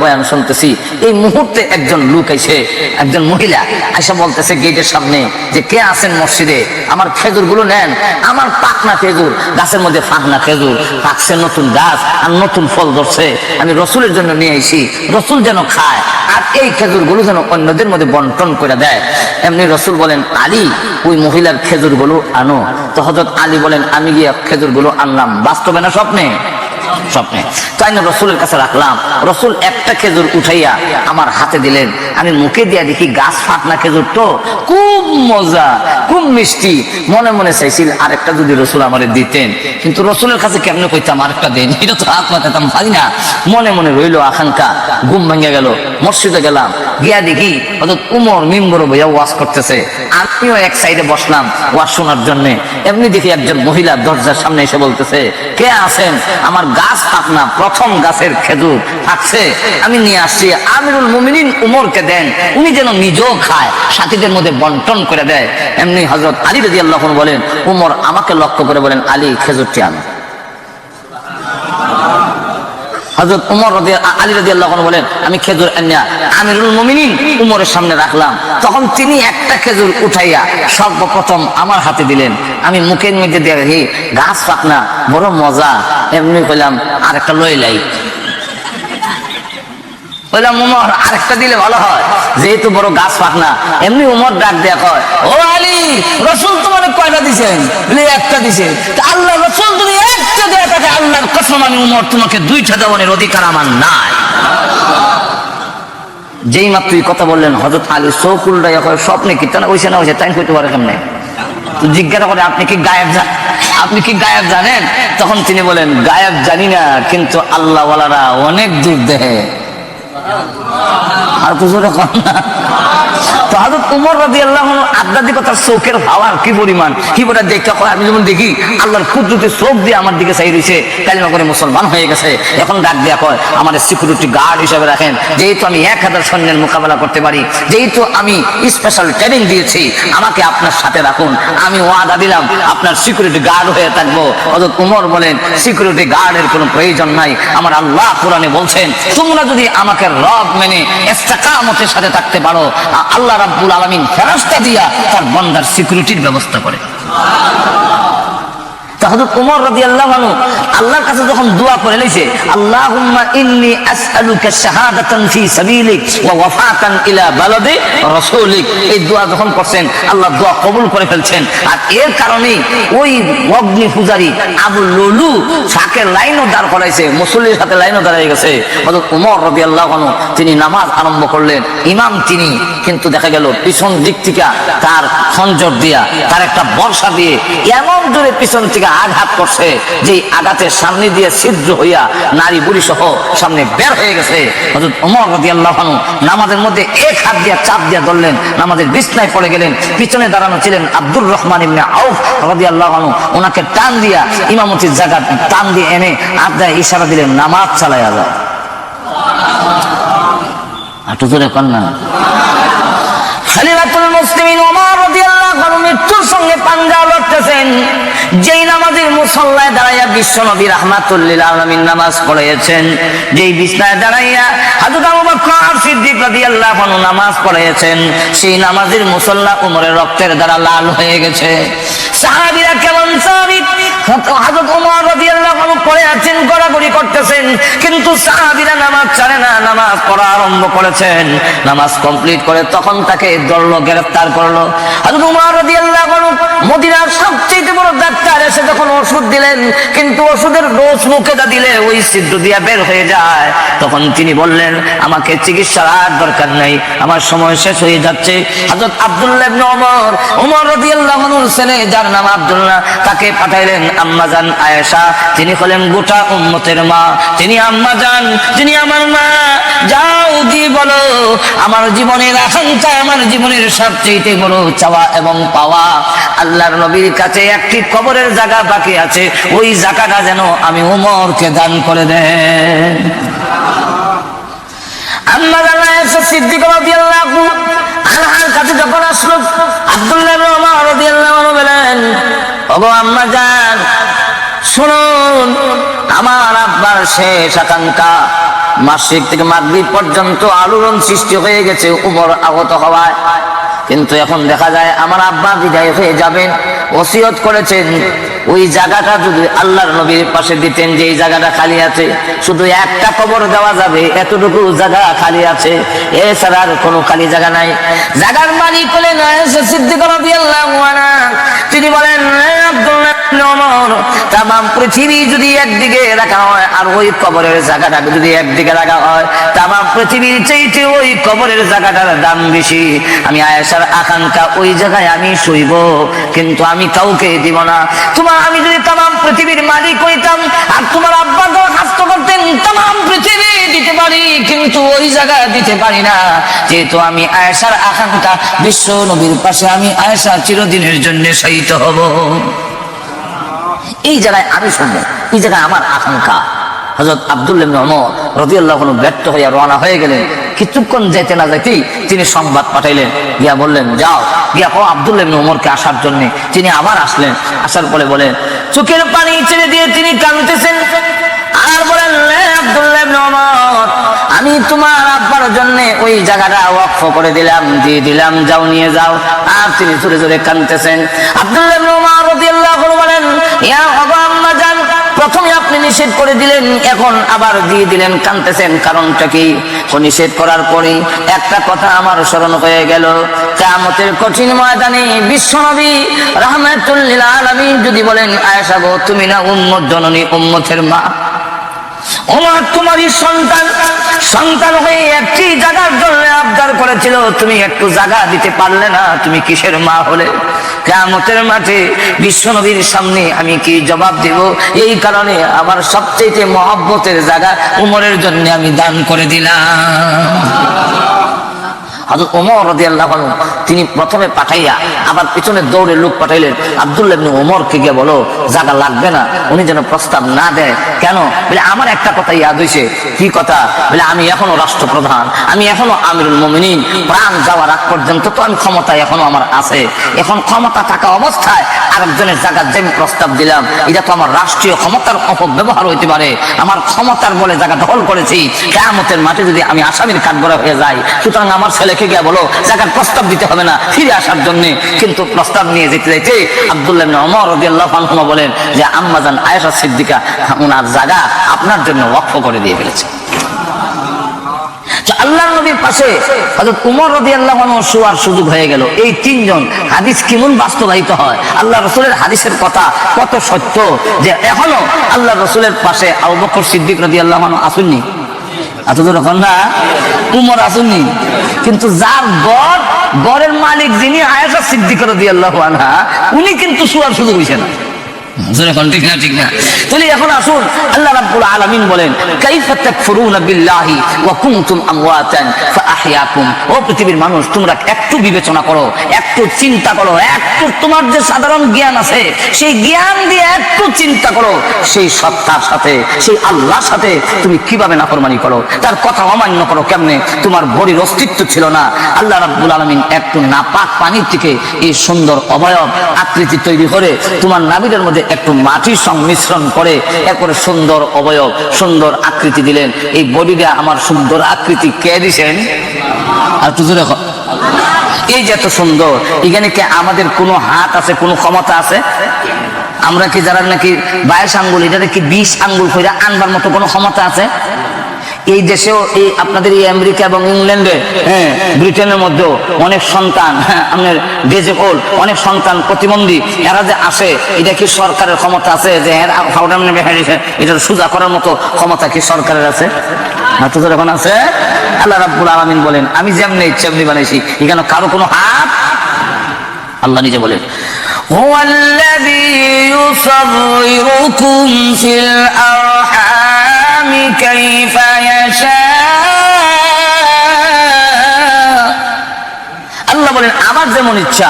বয়ান শুনতেছি। এই মুহূর্তে একজন লোক আইছে, একজন মহিলা আইসা বলতেছে গেটের সামনে যে, কে আছেন মসজিদে, আমার খেজুর গুলো নেন। আমার পাকনা খেজুর, গাছের মধ্যে পাকনা খেজুর পাকছে, নতুন গাছ আর নতুন ফল ধরছে, আমি রাসূলের জন্য নিয়ে আইছি, রাসূল যেন খায় আর এই খেজুর গুলো যেন অন্যদের মধ্যে বন্টন করে দেয়। এমনি রাসূল বলেন, আলী ওই মহিলার খেজুর গুলো আনো। তো হযরত আলী বলেন, আমি গিয়ে খেজুর গুলো আনলাম। বাস্তবে না স্বপ্নে? স্বপ্নে। তাই না রাসূলের কাছে রাখলাম। রাসূল একটা খেজুর উঠাইয়া আমার হাতে দিলেন, আমি মুখে দিয়া দেখি গাছ ফাটনা খেজুর, তো খুব মজা, খুব মিষ্টি। মনে মনে চাইছিল আরেকটা যদি রাসূল আমারে দিতেন, কিন্তু রাসূলের কাছে কেমনে কইতাম আরেকটা দেন, এটা তো হাত পাতাম পারি না। মনে মনে রইল আকাঙ্ক্ষা, ঘুম ভেঙে গেল। মসজিদে গেলাম, গিয়া দেখি হযরত উমর মিম্বরে বইয়া ওয়াজ করতেছে, আমিও এক সাইডে বসলাম ওয়াজ শোনার জন্য। এমনি দেখি একজন মহিলা দরজার সামনে এসে বলতেছে, কে আছেন? আমার গাছ পাকনা, প্রথম গাছের খেজুর থাকছে, আমি নিয়ে আসছি, আমিরুল মুমিনিন উমরকে দেন, উনি যেন নিজেও খায়, সাথীদের মধ্যে বন্টন করে দেয়। এমনি হযরত আলী রাদিয়াল্লাহু আনহু বলেন, উমর আমাকে লক্ষ্য করে বলেন, আলী খেজুরটি আনো। হযরত আলী রাদিয়াল্লাহু আনহু বলেন, আমি খেজুর আনিয়া আমিরুল মুমিনিন উমরের সামনে রাখলাম। তখন তিনি একটা খেজুর উঠাইয়া সর্বপ্রথম আমার হাতে দিলেন। আমি মুখের মধ্যে দেখি গাছ পাকনা, বড় মজা। এমনি কইলাম আরেকটা লইলাই। বললাম উমর আরেকটা দিলে ভালো হয়, যেহেতু বড় গাছ পাকনা। এমনি উমর ডাক দেয়া কয়, ও আলী, রাসূল তোমার কয়টা দিছেন? বলে একটা দিছে। আল্লাহ রাসূল তুমি একটা দেয়া থাকে, আল্লাহর কসম আমি উমর তোমাকে দুইটা দেওয়ার অধিকার আমার নাই। যেই মাত্রই কথা বললেন হযরত আলী চোখ উল্টাইয়া কয় স্বপ্নে কি তা হইছে না হইছে তাই কইতে পারে কেমনে? তো জিজ্ঞাসা করে আপনি কি গায়েব জানেন? তখন তিনি বলেন গায়েব জানি না, কিন্তু আল্লাহ ওয়ালারা অনেক দূর দেখে। আর কিছু রকম না। তো হযরত ওমর রাদিয়াল্লাহু আনহু আধ্যাত্মিকতার চোখের পাওয়ার কি পরিমাণ, কি বলে দেখতে হয়। আমি যেমন দেখি আল্লাহর কুদরতের চোখ দিয়ে আমার দিকে চাই রয়েছে, কালিমা করে মুসলমান হয়ে গেছে, এখন ডাক দেয়া কয় আমার সিকিউরিটি গার্ড হিসেবে রাখেন, যেহেতু আমি 1000 সৈন্যের মোকাবেলা করতে পারি, যেহেতু আমি স্পেশাল ট্রেনিং দিয়েছি, আমাকে আপনার সাথে রাখুন, আমি ওয়াদা দিলাম আপনার সিকিউরিটি গার্ড হয়ে থাকবো। হযরত ওমর বলেন সিকিউরিটি গার্ডের কোনো প্রয়োজন নাই, আমার আল্লাহ কোরআনে বলছেন তোমরা যদি আমাকে রব মেনে ইস্তেকামতের সাথে থাকতে পারো, আল্লাহ রাব্বুল আলামিন ফেরেশতা দিয়া তার বান্দার সিকিউরিটির ব্যবস্থা করে। হযরত ওমর রাদিয়াল্লাহু আনহু আল্লাহর কাছে যখন দোয়া করে লইছে আল্লাহুম্মা ইন্নী আসআলুকা শাহাদাতান ফি সাবিলিক ওয়া ওয়াফাতান ইলা বালাদি রাসূলিক, এই দোয়া যখন করছেন আল্লাহ দোয়া কবুল করে ফেলছেন। আর এর কারণে ওই অগ্নি পূজারী আবু লুলু সাকে লাইনও দাঁড় করাইছে, মুসল্লির সাথে লাইনও দাঁড়িয়ে গেছে। হযরত ওমর রাদিয়াল্লাহু আনহু তিনি নামাজ আরম্ভ করলেন, ইমাম তিনি, কিন্তু দেখা গেল পিছন দিক থেকে তার খঞ্জর দিয়া তার একটা বর্ষা দিয়ে এমন জোরে পিছন থেকে আঘাত করছে যে আঘাতের সামনে দিয়ে ছিদ্র হইয়া নারী বুড়ি সহ সামনে বের হয়ে গেছে। হযরত ওমর রাদিয়াল্লাহু আনহু নামাজের মধ্যে এক হাত দিয়ে চাপ দিয়ে ধরলেন, নামাজের বিছনায় পড়ে গেলেন। পিছনে দাঁড়ানো ছিলেন আব্দুর রহমান ইবনে আউফ রাদিয়াল্লাহু আনহু, ওনাকে টান দিয়া ইমামতির জায়গা টান দিয়ে এনে আদায় ইশারা দিলেন নামাজ চালায়া যাও। আটু ধরে কন্যা খলিফাতুল মুসলিমিন ওমর রাদিয়াল্লাহু আনহু মৃত্যুর সঙ্গে পাঞ্জা লড়তেছেন। যেই নামাজের মুসল্লায় দাঁড়াইয়া বিশ্ব নবী রাহমাতুল লিল আলামিন নামাজ পড়িয়েছেন, যেই বিছনায় দাঁড়াইয়া হযরত আবু বকর সিদ্দিক রাদিয়াল্লাহু আনহু নামাজ পড়িয়েছেন, সেই নামাজের মুসল্লা ওমরের রক্তের দ্বারা লাল হয়ে গেছে। সাহাবীরা কেমন সাহাবী, হযরত ওমর রাদিয়াল্লাহু আনহু পড়ে আছেন, গড়াগড়ি করতেছেন, কিন্তু সাহাবীরা নামাজ ছাড়ে না, নামাজ পড়া আরম্ভ করেছেন। নামাজ কমপ্লিট করে তখন তাকে ধরলো, গ্রেফতার করলো। হযরত ওমর রাদিয়াল্লাহু আনহু মদিনার সবচেয়ে বড় ডাক্তার এসে যখন ওষুধ দিলেন, কিন্তু ওষুধের ডোজ মুখে দিলে ওই ছিদ্র দিয়া বের হয়ে যায়, তখন তিনি বললেন আমাকে চিকিৎসার আর দরকার নাই, আমার সময় শেষ হয়ে যাচ্ছে। হযরত আব্দুল্লাহ ইবনে ওমর রাদিয়াল্লাহু আনহুর ছেলে যার নাম আব্দুল্লাহ, তাকে পাঠাইলেন আম্মা জান আয়েশা, তিনি হলেন গোটা উম্মতের মা, তিনি আম্মা জান, তিনি আমার মা, যাও গিয়ে বলো আমার জীবনের আকাঙ্ক্ষা, আমার জীবনের সবচেয়ে বড় চাওয়া এবং পাওয়া আল্লাহর নবীর কাছে একটি কবরের জায়গা বাকি আছে, ওই জায়গাটা যেন আমি ওমরকে দান করে দেন। আম্মা জান আয়েশা সিদ্দিকা রাদিয়াল্লাহু আনহার কাছে যখন আসলো, আব্দুল্লাহ ইবনে ওমর রাদিয়াল্লাহু আনহু বলেন ওগো আম্মা জান শুনুন, আমার আব্বার শেষ আকাঙ্ক্ষা মাসিক থেকে মাগরিব পর্যন্ত আলোড়ন সৃষ্টি হয়ে গেছে ওমর আহত হওয়ায়, কিন্তু এখন দেখা যায় আমার আব্বা বিদায় হয়ে যাবেন, ওসিয়ত করেছেন ওই জায়গাটা যদি আল্লাহর নবীর পাশে দিতেন, যে এই জায়গাটা খালি আছে, শুধু একটা কবর দেওয়া যাবে এতটুকু জায়গা খালি আছে, এছাড়া আর কোনো খালি জায়গা নাই। জায়গার মালিক হলেন আয়েশা সিদ্দিকা রাদিয়াল্লাহু আনহা, তিনি বলেন আব্দুল্লাহ ইবনে ওমর, তামাম পৃথিবী যদি একদিকে রাখা হয় আর ওই কবরের জায়গাটা যদি একদিকে রাখা হয়, তামাম পৃথিবীর চাইতে ওই কবরের জায়গাটার দাম বেশি। আমি আয়েশার আকাঙ্ক্ষা ওই জায়গায় আমি শুইব, কিন্তু আমি কাউকে দিব না। আমি যদি তামাম পৃথিবীর মালিক হইতাম আর তোমার আব্বা দরখাস্ত করতেন তামাম পৃথিবী দিতে পারি, কিন্তু ওই জায়গা দিতে পারি না, যেহেতু আমি আয়েশার আকাঙ্ক্ষা বিশ্ব নবীর পাশে আমি আয়েশা চিরদিনের জন্য শহীদ হব, এই জায়গায় আমি শুনবো, এই জায়গায় আমার আকাঙ্ক্ষা। হযরত আব্দুল্লাহ ইবনে ওমর রাদিয়াল্লাহু আনহু ব্যর্থ হইয়া রওনা হয়ে গেলেন। কিছুক্ষণ যাইতে না যাইতেই তিনি সংবাদ পাঠাইলেন, গিয়া বললেন যাও গিয়া কও আব্দুল্লাহ ইবনে ওমরকে আসার জন্য। তিনি আবার আসলেন, আসার পরে বলেন চোখের পানি ছেড়ে দিয়ে তিনি কাঁদতেছেন আর বলেন আব্দুল্লাহ ইবনে ওমর, আমি তোমার আব্বার জন্য ওই জায়গাটা ওয়াকফ করে দিলাম, দিয়ে দিলাম, যাও নিয়ে যাও। আর তিনি জোরে জোরে কাঁদতেছেন। আব্দুল্লাহ ইবনে ওমর রাদিয়াল্লাহু আনহু বলেন ইয়া আম্মা জান, প্রথমে আপনি নিষেধ করে দিলেন, এখন আবার দিয়ে দিলেন, কাঁদতেছেন, কারণটা কি? নিষেধ করার পরে একটা কথা আমার স্মরণ হয়ে গেল, কিয়ামতের কঠিন ময়দানে বিশ্বনবী রাহমাতুল লিল আলামিন যদি বলেন আয়েশা গো তুমি না উম্মত জননী, উম্মতের মা, ওমর তোমারই সন্তান হয়ে একটি জায়গার জন্য আবদার করেছিল, তুমি একটু জায়গা দিতে পারলে না, তুমি কিসের মা হলে? কিয়ামতের মাঠে বিশ্বনবীর সামনে আমি কি জবাব দেব? এই কারণে আমার সবচেয়ে মহব্বতের জায়গা উমরের জন্য আমি দান করে দিলাম। হযরত ওমর রাদিয়াল্লাহু আনহু তিনি প্রথমে পাঠাইয়া আবার পিছনে দৌড়ে লোক পাঠাইলেন, আব্দুল্লাহ ইবনে ওমরকে গিয়ে বলো জায়গা লাগবে না, উনি যেন প্রস্তাব না দেয়। কেন? বলে আমার একটা কথা ইয়াদ হইছে। কি কথা? বলে আমি এখনো রাষ্ট্রপ্রধান, আমি এখনো আমিরুল মুমিনিন, প্রাণ যাওয়ার আগ পর্যন্ত তো আমি ক্ষমতায় এখনো আমার আছে। এখন ক্ষমতা থাকা অবস্থায় আরেকজনের জায়গা যে আমি প্রস্তাব দিলাম, এটা তো আমার রাষ্ট্রীয় ক্ষমতার অপব্যবহার হইতে পারে। আমার ক্ষমতার বলে জায়গা দখল করেছি, কিয়ামতের মাঠে যদি আমি আসামির কাঠগড়া হয়ে যাই, সুতরাং আমার ছেলেকে গিয়ে বলো জায়গার প্রস্তাব দিতে হবে না, ফিরে আসার জন্য। কিন্তু প্রস্তাব নিয়ে যেতে যাইতে আব্দুল্লাহ ইবনে ওমর রাদিয়াল্লাহু আনহু বলেন যে আম্মাজান আয়েশা সিদ্দিকা ওনার জায়গা আপনার জন্য ওয়াকফ করে দিয়ে ফেলেছে। আল্লাহর নবীর পাশে হযরত ওমর রাদিয়াল্লাহু আনহু শোয়ার সুযোগ হয়ে গেল। এই তিনজন হাদিস কেমন বাস্তবায়িত হয়, আল্লাহ রাসূলের হাদিসের কথা কত সত্য যে এখনো আল্লাহ রাসূলের পাশে আবু বকর সিদ্দিক রাদিয়াল্লাহু আনহু আসেননি, এতদূর না উমর আসেননি, কিন্তু যার গড়ের মালিক যিনি আয়েশা সিদ্দিকা রাদিয়াল্লাহু আনহা, উনি কিন্তু শোয়ার সুযোগ হইছে না। ঠিক না? তাহলে এখন আসুন, আল্লাহ রাব্বুল আলামিন বলেন কাইফা তাকফুরুনা বিল্লাহি ওয়া কুনতুম আমওয়াতান ফাআহইয়াকুম। ও পৃথিবীর মানুষ, তোমরা একটু বিবেচনা করো, একটু চিন্তা করো, একটু তোমার যে সাধারণ জ্ঞান আছে সেই জ্ঞান দিয়ে একটু চিন্তা করো, সেই সত্তার সাথে, সেই আল্লাহর সাথে তুমি কিভাবে নাফরমানি করো, তার কথা অমান্য করো কেমনে? তোমার বডির অস্তিত্ব ছিল না, আল্লাহ রাব্বুল আলামিন একটু নাপাক পানির থেকে এই সুন্দর অবয়ব আকৃতি তৈরি করে তোমার নাভির মধ্যে একটু মাটির সংমিশ্রণ করে এরপরে সুন্দর অবয়ব, সুন্দর আকৃতি দিলেন। এই বডিটা আমার সুন্দর আকৃতি কে দিছেন? আর তুই দেখো এই যে এত সুন্দর, এখানে কি আমাদের কোনো হাত আছে, কোনো ক্ষমতা আছে? আমরা কি যারা নাকি 22 আঙ্গুল, এটাতে কি 20 আঙ্গুল করে আনবার মতো কোনো ক্ষমতা আছে? এই দেশেও এই আপনাদের এই আমেরিকা এবং ইংল্যান্ডে, ব্রিটেনের মধ্যেও অনেক সন্তান, আপনার ডিজেবল অনেক সন্তান প্রতিবন্ধী, এরা যে আসে, এটা কি সরকারের ক্ষমতা আছে যে এটা সোজা করার মতো ক্ষমতা কি সরকারের আছে? যখন আছে, আল্লাহ রাব্বুল আলামিন বলেন আমি যেমনি ইচ্ছা এমনি বানাইছি, এখানে কারো কোনো হাত। আল্লাহ নিজে বলেন হুয়াল্লাযী ইউসাউইরুকুম ফিল আরহাম কাইফা ইয়াশা। আল্লাহ বলেন আমার যেমন ইচ্ছা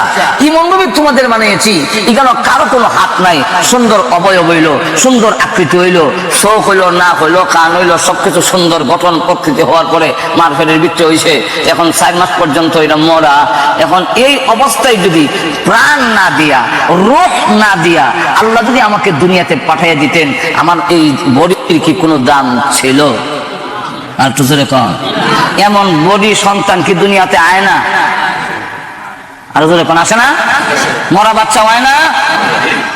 এমন ভাবে তোমাদের বানিয়েছি, এখানে কারো কোনো হাত নাই। সুন্দর অবয়ব হইল, সুন্দর আকৃতি হইল, চোখ হইলো, নাক হইলো, কান হইলো, সবকিছু সুন্দর গঠন প্রকৃতি হওয়ার পরে মার পেটের ভিতরে হইছে, এখন 4 মাস পর্যন্ত এটা মরা। এখন এই অবস্থায় যদি প্রাণ না দিয়া, রূহ না দিয়া আল্লাহ যদি আমাকে দুনিয়াতে পাঠিয়ে দিতেন, আমার এই বডির কি কোনো দাম ছিল? আর তো জোরে কম, এমন বডি সন্তান কি দুনিয়াতে আয় না? আর জোরে কোন আসে না? মরা বাচ্চা হয় না?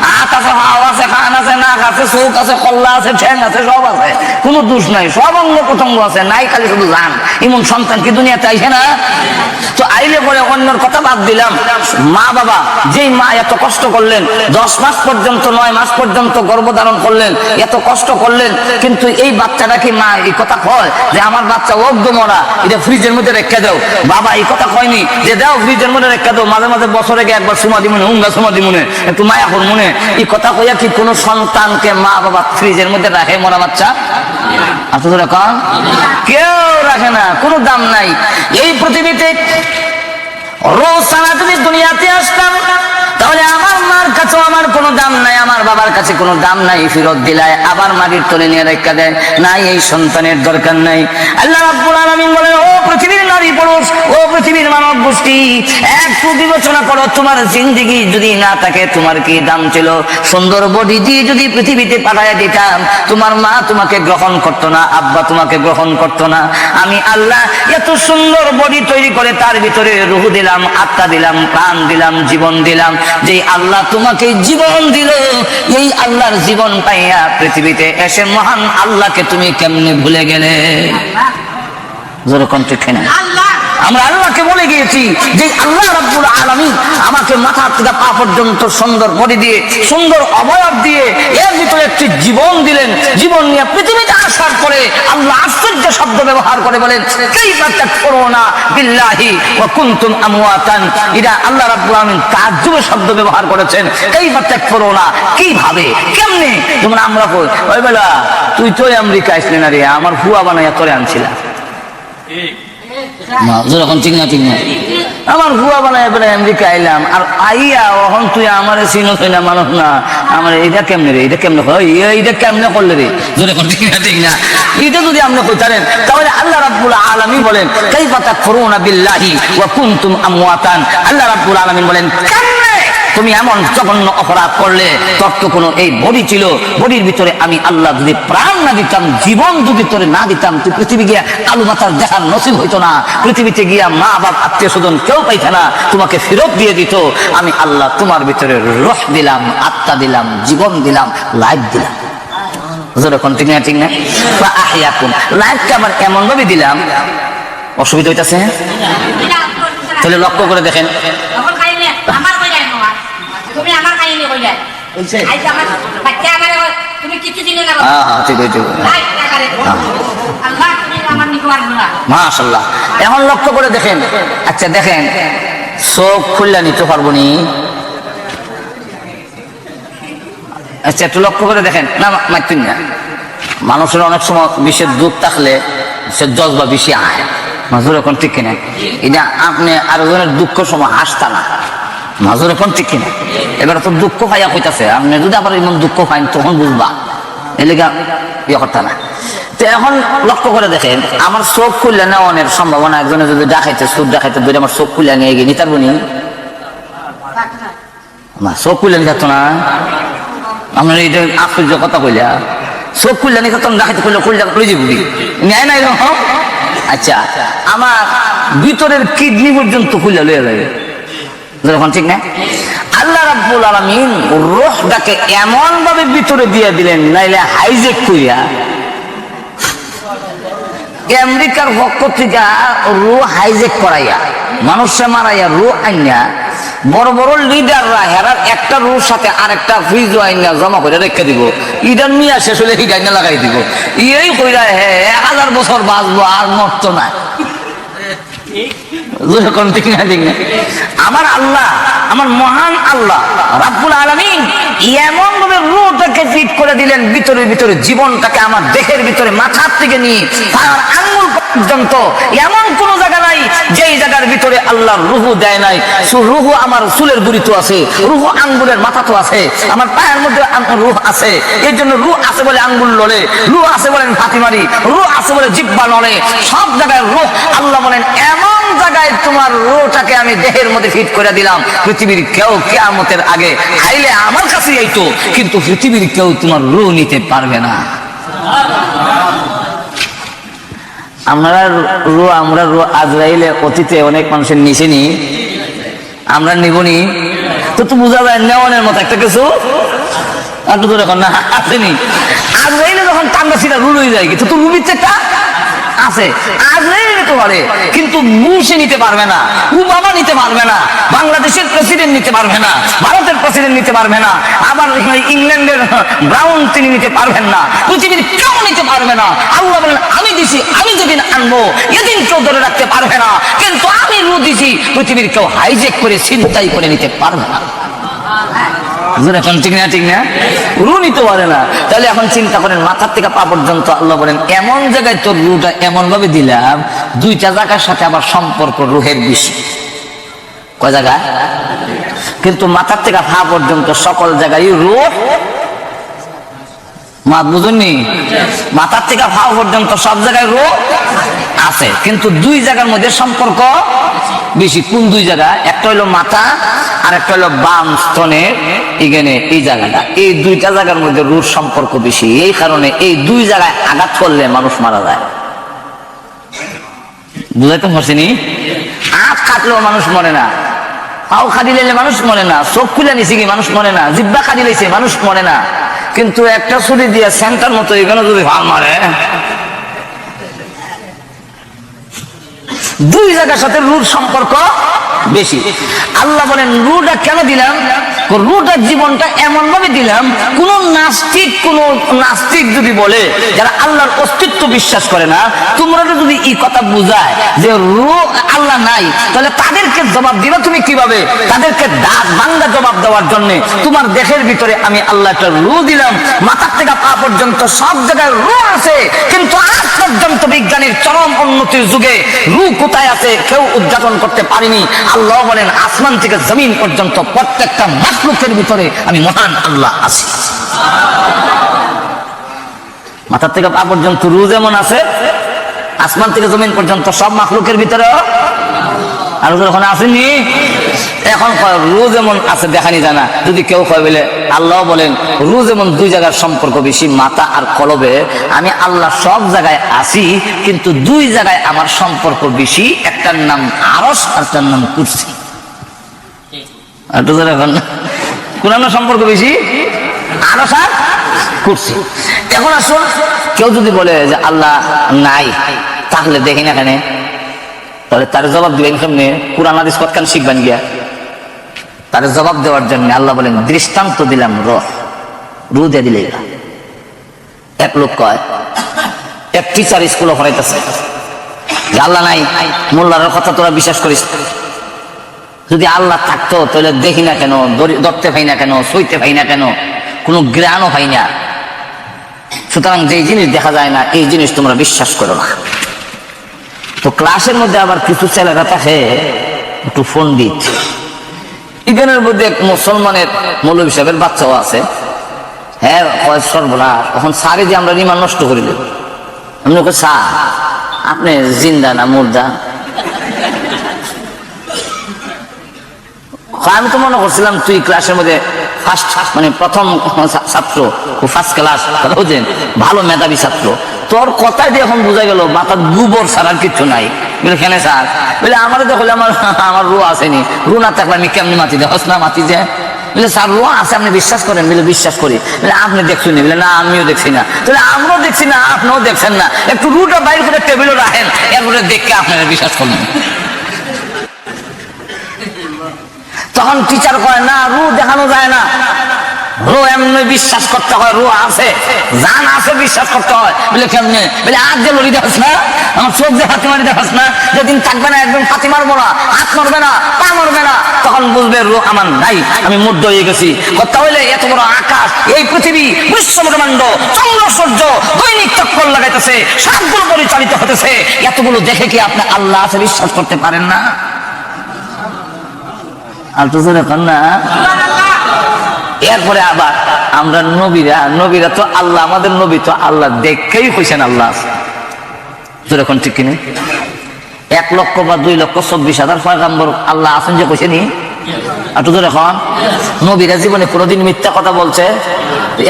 হাত আছে, হাওয়া আছে, কান আছে, নাক আছে, চোখ আছে, কল্লা আছে, ঠ্যাং আছে, সব আছে, কোনো দোষ নাই, সব অঙ্গ প্রত্যঙ্গ আছে, নাই খালি শুধু জান। এমন সন্তান কি দুনিয়াতে আইসে না? তো আইলে পরে অন্যর কথা বাদ দিলাম, মা বাবা যেই মা এত কষ্ট করলেন, 10 মাস পর্যন্ত 9 মাস পর্যন্ত গর্ভধারণ করলেন, এত কষ্ট করলেন, কিন্তু এই বাচ্চাটা কি মা এই কথা কয় যে আমার বাচ্চা অগ্ধ মরা, এটা ফ্রিজের মধ্যে রেখে দাও? বাবা এই কথা কয়নি যে দাও ফ্রিজের মধ্যে রেখে দাও, মাঝে মাঝে বছরে একবার সুমা দিমনে, হুঙ্গা সুমা দিমনে, একটু মায়া কর মনে। এই কথা কইয়া কি কোনো সন্তানকে মা বাবা ফ্রিজের মধ্যে রাখে মরা বাচ্চা? আপনাদের এখন কেউ রাখে না, কোনো দাম নাই। এই পৃথিবীতে রোজানা যদি দুনিয়াতে আসতাম তাহলে আমার মার কাছে আমার কোনো দাম নাই, আমার বাবার কাছে কোনো দাম নাই, ফেরত দিলায় আবার মাটির তলে নিয়ে রেখে দেয়, নাই এই সন্তানের দরকার নাই। আল্লাহ রাব্বুল আলামিন বলেন ও পৃথিবীর নারী পুরুষ, ও পৃথিবীর মানব গোষ্ঠী, একটু বিবেচনা করো, তোমার জিন্দেগি যদি না থাকে তোমার কি দাম ছিল? সুন্দর বডি দিয়ে যদি পৃথিবীতে পাঠাইয়া দিতাম, তোমার মা তোমাকে গ্রহণ করতো না, আব্বা তোমাকে গ্রহণ করতো না। আমি আল্লাহ এত সুন্দর বডি তৈরি করে তার ভিতরে রূহ দিলাম, আত্মা দিলাম, প্রাণ দিলাম, জীবন দিলাম। যে আল্লাহ তোমাকে জীবন দিল, এই আল্লাহর জীবন পাইয়া পৃথিবীতে এসে মহান আল্লাহকে তুমি কেমনে ভুলে গেলে? জোরে কোন ঠিক না? আমরা আল্লাহকে বলে গিয়েছি যে আল্লাহ রাব্বুল আলামিন আমাকে মাথা থেকে পা পর্যন্ত সুন্দর বডি দিয়ে, সুন্দর অবয়ব দিয়ে, এর ভিতরে একটি জীবন দিলেন। জীবন নিয়ে পৃথিবীতে আসার পরে আল্লাহ আশ্চর্য শব্দ ব্যবহার করে বলেন, কাইফা তাকফুরুনা বিল্লাহি ওয়া কুনতুম আমওয়াতান। এটা আল্লাহ রাব্বুল আলামিন তাজ্জুবের শব্দ ব্যবহার করেছেন। কাইফা তাকফুরুনা, কিভাবে, কেমনে? যেমন আমরা কই, ওই বেলা তুই তো আমেরিকা আসলি না রে, আমার ফুয়া বানাইয়া তোরে আনছিলা। যখন ঠিক না ঠিক না, আমার ভুয়া বানায় বেড়ে আমেরিকা আইলাম, আর আইয়া এখন তুই আমার চিনো তুই না মানুষ না, আমার এটা কেমনে রে, এটা কেমনে এইটা কেমনে করলে রে, যখন ঠিক না ঠিক না, এটা যদি আপনি কইতারেন তাহলে আল্লাহ রাব্বুল আলামিন বলেন কাইফা তাকফুরুনা বিল্লাহি ওয়া কুনতুম আমওয়াতান। আল্লাহ রাব্বুল আলামিন বলেন কেমনে তুমি এমন জঘন্য অপরাধ করলে? তোর তো কোনো এই বডি ছিল, বডির ভিতরে আমি আল্লাহ যদি প্রাণ না দিতাম, জীবন যদি তোরে না দিতাম, তুই পৃথিবী গিয়া আলু মাথার দেখার নসিব হইতো না। পৃথিবীতে গিয়া মা বাপ আত্মীয় স্বজন কেউ পাইছে না, তোমাকে ফেরত দিয়ে দিত। আমি আল্লাহ তোমার ভিতরে রূহ দিলাম, আত্মা দিলাম, জীবন দিলাম, লাইফ দিলাম। যখন ঠিক না ঠিক না, আহইয়াকুম, লাইফটা আবার এমন ভাবে দিলাম, অসুবিধা হইতাছে? তাহলে লক্ষ্য করে দেখেন, মাশাআল্লাহ। এখন লক্ষ্য করে দেখেন, আচ্ছা দেখেন, চোখ খুললা নিতে পারবো নি? আচ্ছা একটু লক্ষ্য করে দেখেন না, মারতেন না। মানুষের অনেক সময় বিষের দুধ থাকলে সে জজবা বেশি আয়, মাজুর এখন ঠিক কিনা? এটা আপনি আরেকজনের দুঃখ সময় হাসতা না, মাজুর এখন ঠিক কিনা? এবার তো দুঃখ পাইয়া কইতাছে, আপনি যদি আবার এমন দুঃখ পাইন তখন বুঝবা, এলাকা ইয়ে করতা না। তো এখন লক্ষ্য করে দেখেন, আমার চোখ খুললে নেওয়ানোর সম্ভাবনা, একজনে যদি ডাকাইতে চোখ ডাকাইতে ধরে আমার চোখ খুলে নিয়ে গিয়ে নিতার বনি না, চোখ খুলে নিতে না। আপনার এইটা আশ্চর্য কথা কইলা, চোখ খুললে নিতে তখন ডাকাইতে খুললে খুললে খুলে যাবি নেয় নাই রকম। আচ্ছা আমার ভিতরের কিডনি পর্যন্ত খুলে লইয়া যাবে, যখন ঠিক না? আল্লাহ রাব্বুল আলামিন রূহটাকে এমন ভাবে ভিতরে দিয়ে দিলেন, নাইলে হাইজেক কইরা আমেরিকার পক্ষ থেকে রূহ হাইজেক করাইয়া, মানুষে মারাইয়া রূহ আইনা, বড় বড় লিডাররা হেরার একটা রূহ সাথে আরেকটা ফ্রিজ আইনা জমা করে রেখে দিব, ইডার মিয়া শেষ হলে হিট আইনা লাগাই দিব, এই কইরা 1000 বছর বাঁচবো আর মরত না। আমার আল্লাহ, আমার মহান আল্লাহ রাব্বুল আলামিন এমন ভাবে রূহটাকে ফিট করে দিলেন ভিতরে ভিতরে, জীবনটাকে আমার দেহের ভিতরে মাথার থেকে নিয়ে তার আঙ্গুল পর্যন্ত এমন কোন জায়গা নাই যেই জায়গার ভিতরে আল্লাহ রূহ দেয় নাই। রূহ আমার চুলের গুড়িতে আছে, রূহ আঙ্গুলের মাথা তো আছে, আমার পায়ের মধ্যে রূহ আছে। এই জন্য রূহ আছে বলে আঙ্গুল লড়ে, রূহ আছে বলেন ফাঁকি মারি, রূহ আছে বলে জিহ্বা নড়ে, সব জায়গায় রূহ। আল্লাহ বলেন এমন জায়গায় তোমার রূহটাকে আমি দেহের মধ্যে ফিট করে দিলাম, পৃথিবীর কেউ কিয়ামতের আগে খাইলে আমার কাছে আইতো, কিন্তু পৃথিবীর কেউ তোমার রূহ নিতে পারবে না। আমরা রূহ আজরাইলে অতীতে অনেক মানুষের নিছেনি, আমরা নিবনি তো বোঝা যায় নেওয়ানের মতো একটা কিছু একটু তো এখন না আসেনি। আজরাইলে যখন টান্ডা ছিল রূহ হয়ে যায়, কিন্তু রূহ একটা আছে, আজরাইল নিতে পারে কিন্তু বুশে নিতে পারবে না, ওবামা নিতে পারবে না, বাংলাদেশের প্রেসিডেন্ট নিতে পারবে না, ভারতের প্রেসিডেন্ট নিতে পারবে না, আবার ইংল্যান্ডের ব্রাউন তিনি নিতে পারবেন না, পৃথিবীর কেউ নিতে পারবে না। আল্লাহ বলেন আমি দিছি, আমি যেদিন আনবো এদিন কেউ ধরে রাখতে পারবে না, কিন্তু আমি রূহ দিছি, পৃথিবীর কেউ হাইজেক করে ছিনতাই করে নিতে পারবে না। ঠিক না ঠিক না? রূহ নিতে পারে না। তাহলে এখন চিন্তা করেন, মাথার থেকে পা পর্যন্ত আল্লাহ বলেন এমন জায়গায় তোর রূহটা এমন ভাবে দিলাম, দুইটা জায়গার সাথে আবার সম্পর্ক রূহের বেশি। কয় জায়গায়? কিন্তু মাথার থেকে পা পর্যন্ত সকল জায়গায় রূহ, মা বুঝুননি? মাথার থেকে পা পর্যন্ত সব জায়গায় রূহ আছে, কিন্তু দুই জায়গার মধ্যে সম্পর্ক বেশি। কোন দুই জায়গা? একটা হইলো মাথা, আর একটা হলো বাম স্তনের এখানে এই জায়গাটা, এই দুইটা জায়গার মধ্যে রূহ সম্পর্ক বেশি। এই কারণে এই দুই জায়গায় আঘাত করলে মানুষ মারা যায়। বুঝাইতে পারছিনি? আখ কাটলেও মানুষ মরে না, পাও খাদি লাইলে মানুষ মরে না, চোখ খুলে নিছে কি মানুষ মরে না, জিব্বা খাদি লাইছে মানুষ মরে না, কিন্তু একটা ছুরি দিয়ে সেন্টার মতো এখানে যদি ভাল মারে দুই জায়গার সাথে রুর সম্পর্ক বেশি। আল্লাহ বলেন রুটা কেন দিলাম? রুটার জীবনটা এমন ভাবে দিলাম, কোন নাস্তিক যদি বলে, যারা আল্লাহর অস্তিত্ব বিশ্বাস করে না, তোমরা যদি এই কথা বুঝায় যে রু আল্লাহ নাই, তাহলে তাদেরকে জবাব দিবা তুমি কিভাবে? তাদেরকে দাঁত ভাঙ্গা জবাব দেওয়ার জন্য তোমার দেহের ভিতরে আমি আল্লাহ একটা রু দিলাম, মাথার থেকে পা পর্যন্ত সব জায়গায় রু আছে, কিন্তু আজ পর্যন্ত বিজ্ঞানীর চরম উন্নতির যুগে রু কোথায় আছে কেউ উদ্ঘাটন করতে পারেনি। আল্লাহ বলেন আসমান থেকে জমিন পর্যন্ত প্রত্যেকটা মাখলুকের ভিতরে আমি মহান আল্লাহ আছি। মাথার থেকে পা পর্যন্ত রু যেমন আছে, আসমান থেকে জমিন পর্যন্ত সব মাখলুকের ভিতরে আর ওখানে আসেনি। এখন রু যেমন আছে দেখানি জানা, যদি কেউ কয় বলে আল্লাহ বলেন রু যেমন দুই জায়গার সম্পর্ক বেশি, মাথা আর কলবে, আমি আল্লাহ সব জায়গায় আছি, কিন্তু দুই জায়গায় আমার সম্পর্ক বেশি, একটার নাম আরশ আর একটার নাম কুরসি। কোন সম্পর্ক বেশি? আরশ আর কুরসি। এখন আসুন, কেউ যদি বলে যে আল্লাহ নাই, তাহলে দেখি না কেন, তাহলে তার জবাব দিবেন কেমনে? কুরআন হাদিস কতখান শিখবেন গিয়া? তার জবাব দেওয়ার জন্য আল্লাহ বলেন দৃষ্টান্ত দিলাম রু দিয়ে দিলে। এক লোক কয়, এক টিচার স্কুলে পড়াইতেছে যে আল্লাহ নাই, মোল্লার কথা তোরা বিশ্বাস করিস? যদি আল্লাহ থাকতো তাহলে দেখি না কেন, ধরতে পাই না কেন, সইতে পাই না কেন, কোনো জ্ঞানও পাই না। সুতরাং যে জিনিস দেখা যায় না এই জিনিস তোমরা বিশ্বাস করো না। তো ক্লাসের মধ্যে আবার কিছু ছেলেরা থাকে একটু পণ্ডিত, এখানের মধ্যে এক মুসলমানের মৌলভী সাহেবের বাচ্চাও আছে। হ্যাঁ সর্বনা, তখন সারে যে আমরা রিমান নষ্ট করে দেব, আমি ওকে স্যার আপনি জিন্দা না মুর্দা? আমি তো মনে করছিলাম তুই ক্লাসের মধ্যে ফার্স্ট, মানে প্রথম ছাত্র, ফার্স্ট ক্লাস, বুঝলেন, ভালো মেধাবী ছাত্র। তোর কথাই দিয়ে এখন বোঝা গেল মাথার গোবর ছাড়ার কিছু নাই। বলে কেন স্যার? বলে আমারও তো হলে আমার রু আসেনি, রু না থাকলে আমি কেমনি মাতি দেয়? হস না মাতি যে? বলে স্যার রু আছে, আপনি বিশ্বাস করেন? বলে বিশ্বাস করি। বলে আপনি দেখছেন? বলে না আমিও দেখছি না। তাহলে আমরাও দেখছি না, আপনিও দেখছেন না, একটু রুটা বাইর করে টেবিলে রাখেন, এরপরে দেখে আপনারা বিশ্বাস করবেন। তখন টিচার কয় না, রু দেখানো যায় না, রু এমনি বিশ্বাস করতে হয়, রু আছে, জান আছে, বিশ্বাস করতে হয়। বলে কেমনে? বলে আজ যে লড়ি দেখাস না, আমার চোখ যে হাতি মারি দেখাস না, যেদিন থাকবে না একদম হাতি মারবো না, হাত মারবে না, পা মারবে না, তখন বুঝবে রু আমার নাই, আমি মুগ্ধ হয়ে গেছি। তাহলে এত বড় আকাশ, এই পৃথিবী, বিশ্বব্রহ্মাণ্ড, চন্দ্র সূর্য দৈনিক চক্কর লাগাইতেছে, সবগুলো পরিচালিত হতেছে, এতগুলো দেখে কি আপনি আল্লাহ আছে বিশ্বাস করতে পারেন না? আর তো এখন না। এরপরে আবার আমরা নবীরা তো আল্লাহ, আমাদের নবী তো আল্লাহ দেখেই কইছেন আল্লাহ আছে। তোর এখন ঠিক কিনে 1 লক্ষ বা 2 লক্ষ 24,000 পয়গম্বর আল্লাহ আছেন যে কইছেনি? আর তো এখন নবীরা জীবনে কোনোদিন মিথ্যা কথা বলছে?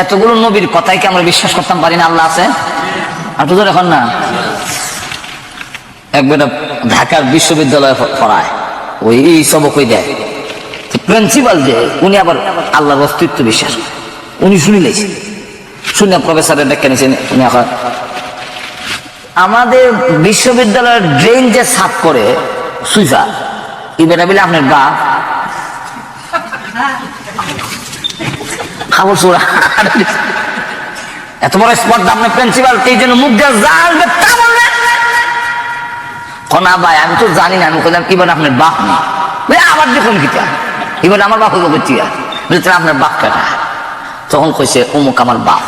এতগুলো নবীর কথাই কি আমরা বিশ্বাস করতাম পারি না আল্লাহ আছে? আর তো এখন না। একবার ঢাকার বিশ্ববিদ্যালয়ে পড়ায়, ওই সবক ওই দেয় প্রিন্সিপাল, যে উনি আবার আল্লাহর অস্তিত্ব বিশ্বাস করেন। উনি শুনিলেছেন, শুনে প্রফেসরের ডেকে নিয়েছেন। উনি এখন আমাদের বিশ্ববিদ্যালয়ের ড্রেন যে সাফ করে সুইসা, ইবেটা বলে আপনার বাপ খাবার চোরা, এত বড় স্পর্ধা আপনার প্রিন্সিপাল, এই জন্য মুখ দিয়ে জানবে তা বলবে না ভাই, আমি তো জানি না। আমি বললাম এবার আপনার বাপ নেই। আবার দেখুন কিটা, এবার আমার বাপ হইব টিয়া। বলতে আপনার বাপ কাটা? তখন কইছে অমুক আমার বাপ।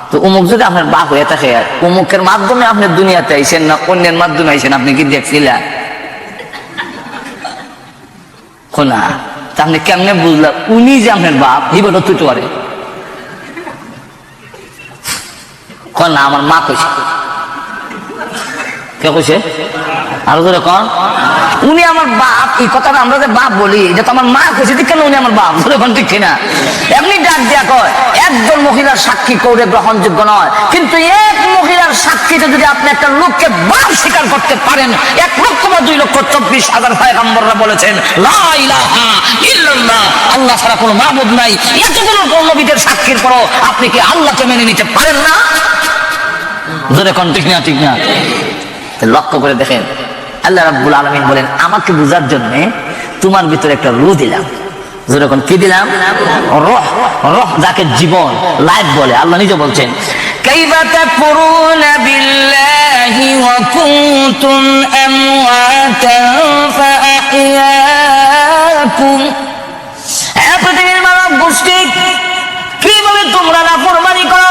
তো অমুক যদি আপনার বাপ হয়ে থাকে, অমুকের মাধ্যমে আপনি দুনিয়াতে আইসেন না অন্যের মাধ্যমে আইসেন, আপনি কি দেখছিলেন? না, তা আপনি কেমনে বুঝলাম উনি যে আপনার বাপ? এবার তুই তো পারে না, আমার মা কইছে। কে কইছে? আরো ধরে কন, উনি আমার বাপ। এই কথাটা আমরা যে বাপ বলি, এটা তো আমার মা কইছে, কেন উনি আমার বাপ? ধরে কন ঠিক কিনা? এমনি ডাক দিয়া কয় একজন মহিলার সাক্ষী কৌড়ে গ্রহণযোগ্য নয়, কিন্তু এক মহিলার সাক্ষীতে যদি আপনি একটা লোককে বাপ স্বীকার করতে পারেন, 1 লক্ষ বা 2 লক্ষ 24,000 পয়গম্বররা বলেছেন লা ইলাহা ইল্লাল্লাহ, আল্লাহ ছাড়া কোনো মাবুদ নাই, এতগুলো নবীদের সাক্ষীর পরও আপনি কি আল্লাহকে মেনে নিতে পারেন না? ধরে কন ঠিক না? ঠিক না? লক্ষ্য করে দেখেন আল্লাহ রাব্বুল আলামিন বলেন আমাকে বোঝার জন্য তোমার ভিতরে একটা রূহ দিলাম। যখন কি দিলাম? রূহ। রূহ যাকে জীবন, লাইফ বলে। আল্লাহ নিজে বলছেন কাইফা তাকফুরুনা বিল্লাহি ওয়া কুনতুম আমওয়াতান ফাআহইয়াকুম। পৃথিবীর মানব গোষ্ঠী, কিভাবে তোমরা নাফরমানি করো,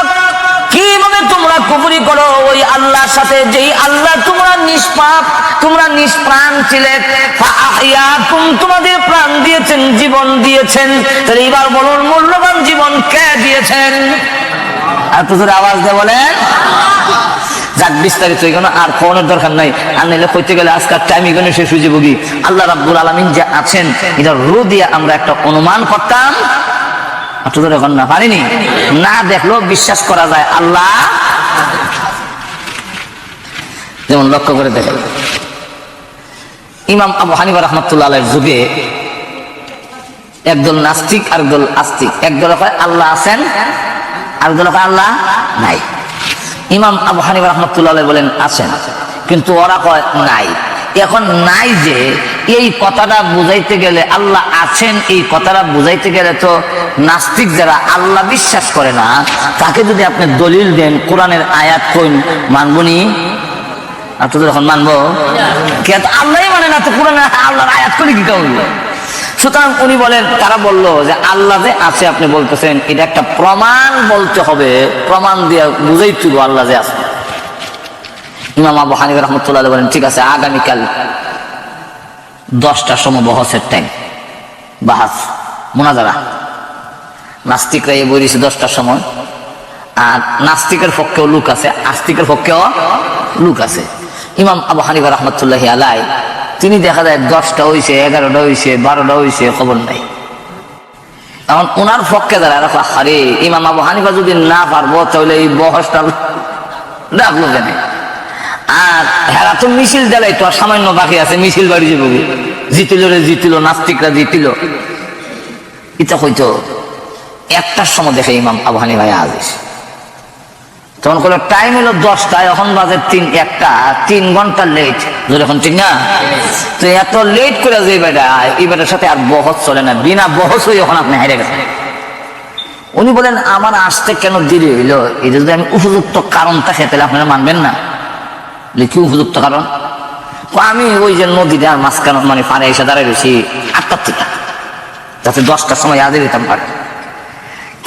কিভাবে তোমরা কুফরি করো ওই আল্লাহর সাথে, যেই আল্লাহ তোমরা নিষ্পাপ, তোমরা নিষ্প্রাণ ছিলে। ফাআহইয়াকুম, তোমাদের প্রাণ দিয়েছেন, জীবন দিয়েছেন। তাহলে এবার বলুন মূল্যবান জীবন কে দিয়েছেন? আর প্রচুর আওয়াজ দিয়ে বলেন। যাক, বিস্তারিত এখানে আর কোনের দরকার নাই, আর নাইলে কইতে গেলে আজকাল টাইম এখানে শেষ হয়ে যাবো। আল্লাহ রাব্বুল আলামিন যে আছেন এটা রূহ দিয়ে আমরা একটা অনুমান করতাম, আপনাদের এখন না পারিনি, না দেখলেও বিশ্বাস করা যায় আল্লাহ। যেমন লক্ষ্য করে দেখেন, ইমাম আবু হানিফা রাহমাতুল্লাহ আলাইহির যুগে একদল নাস্তিক আর একদল আস্তিক। একদল কয় আল্লাহ আছেন, আর একদল কয় আল্লাহ নাই। ইমাম আবু হানিফা রাহমাতুল্লাহ আলাইহি বলেন আছেন, কিন্তু ওরা কয় নাই। এখন নাই যে এই কথাটা বুঝাইতে গেলে, আল্লাহ আছেন এই কথাটা বুঝাইতে গেলে তো নাস্তিক যারা আল্লাহ বিশ্বাস করে না তাকে যদি আপনি দলিল দেন কোরআনের আয়াত কইন, মানবনি? আপনাদের এখন মানবো? কে আল্লাহ মানে না তো কোরআনের আল্লাহর আয়াত করে কি কারণ? সুতরাং উনি বলেন, তারা বললো যে আল্লাহ যে আছে আপনি বলতেছেন, এটা একটা প্রমাণ বলতে হবে, প্রমাণ দিয়ে বুঝাইতে হবে আল্লাহ যে আছে। ইমাম আবু হানিফা রাহমাতুল্লাহ আলাইহি বলেন ঠিক আছে, আগামীকাল 10টার সময় বহসের টাইম, বাহাস মুনাজারা। নাস্তিকরা এই বই দিয়েছে 10টার সময়, আর নাস্তিকের পক্ষেও লোক আছে, আস্তিকের পক্ষেও লোক আছে। ইমাম আবু হানিফা রাহমাতুল্লাহি আলাইহি তিনি দেখা যায় 10টা হয়েছে, 11টা হয়েছে, 12টা হয়েছে, খবর নাই। এখন ওনার পক্ষে যারা আরে ইমাম আবু হানিফা যদি না পারবো তাহলে এই বহসটা ডাকলো কেন? আর হেরা তো মিছিল দেলাই তো, আর সামান্য বাকি আছে, মিছিল বাড়ি যাবো, জিতিল রে জিতিল, নাস্তিকরা জিতিল। এটা হয়তো 1টার সময় দেখে ইমাম আবু হানিফা আদেশ, তখন কোনো টাইম হলো 10টা, এখন বাজে 3 ঘন্টা লেট, যখন ঠিক না? তো এত লেট করে যে এবারের সাথে আর বহস চলে না, বিনা বহস হয়ে এখন আপনি হেরে গেছেন। উনি বলেন আমার আসতে কেন দেরি হইলো, এটা যদি আমি উপযুক্ত কারণ থাকে তাহলে আপনারা মানবেন না। কি উপযুক্ত কারণ? আমি ওই যে নদীটার মাঝখানে মানে পারে এসে দাঁড়াই রয়েছি 8টার থেকে, যাতে 10টার সময় আগে দিতাম পারে,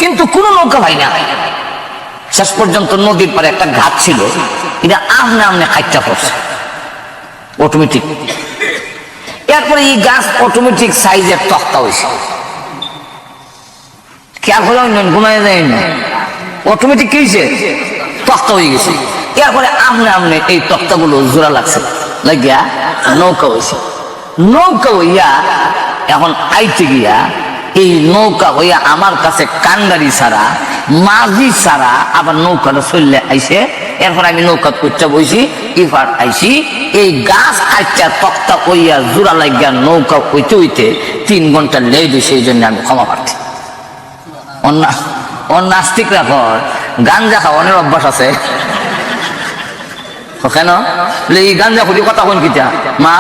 কিন্তু কোনো নৌকা ভাই না। শেষ পর্যন্ত নদীর পারে একটা ঘাট ছিল, এটা আমনে আমনে খাইটা পড়ছে অটোমেটিক। এরপরে এই গাছ অটোমেটিক সাইজের তক্তা হয়েছে, খেয়াল করে ঘুমাই যায় না, অটোমেটিক কি হয়েছে? তক্তা হয়ে গেছে। এরপরে আমনে আমনে এই তক্তাগুলো জোড়া লাগছে, লাগিয়া নৌকা হয়েছে। নৌকা হইয়া এখন আইতে গিয়া এই নৌকা হইয়া আমার কাছে কান্ডারি ছাড়া, মাঝি ছাড়া আবার নৌকাটা চললে আইসে। এরপর আমি নৌকা করতে বইছি, এবার আইসি এই গাছ আইটা তক্তা হইয়া জোড়া লাগিয়া নৌকা হইতে হইতে 3 ঘন্টা লেট হয়েছে। এই জন্য আমি ক্ষমা প্রার্থী। নাস্তিকরা কর গাঞ্জা খাওয়ানোর অভ্যাস আছে কেন? এই গাঞ্জা খুঁটি কথা কোন কিটা মা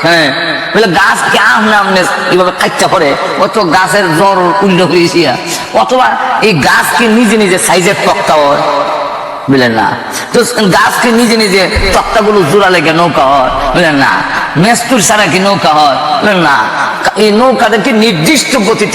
হ্যাঁ বলে গাছ কে আমনে এইভাবে কাটতে পড়ে, অত গাছের জ্বর উল্টো হয়েছি, অথবা এই গাছকে নিজে নিজে সাইজের তক্তা হয় বুঝলেন না? তো গাছকে নিজে নিজে তক্তাগুলো জোড়া লেগে নৌকা হয় বুঝলেন না? মেস্তুর ছাড়া কি নৌকা হয় বুঝলেন না? এই নৌকাদেরকে নির্দিষ্ট গতিতে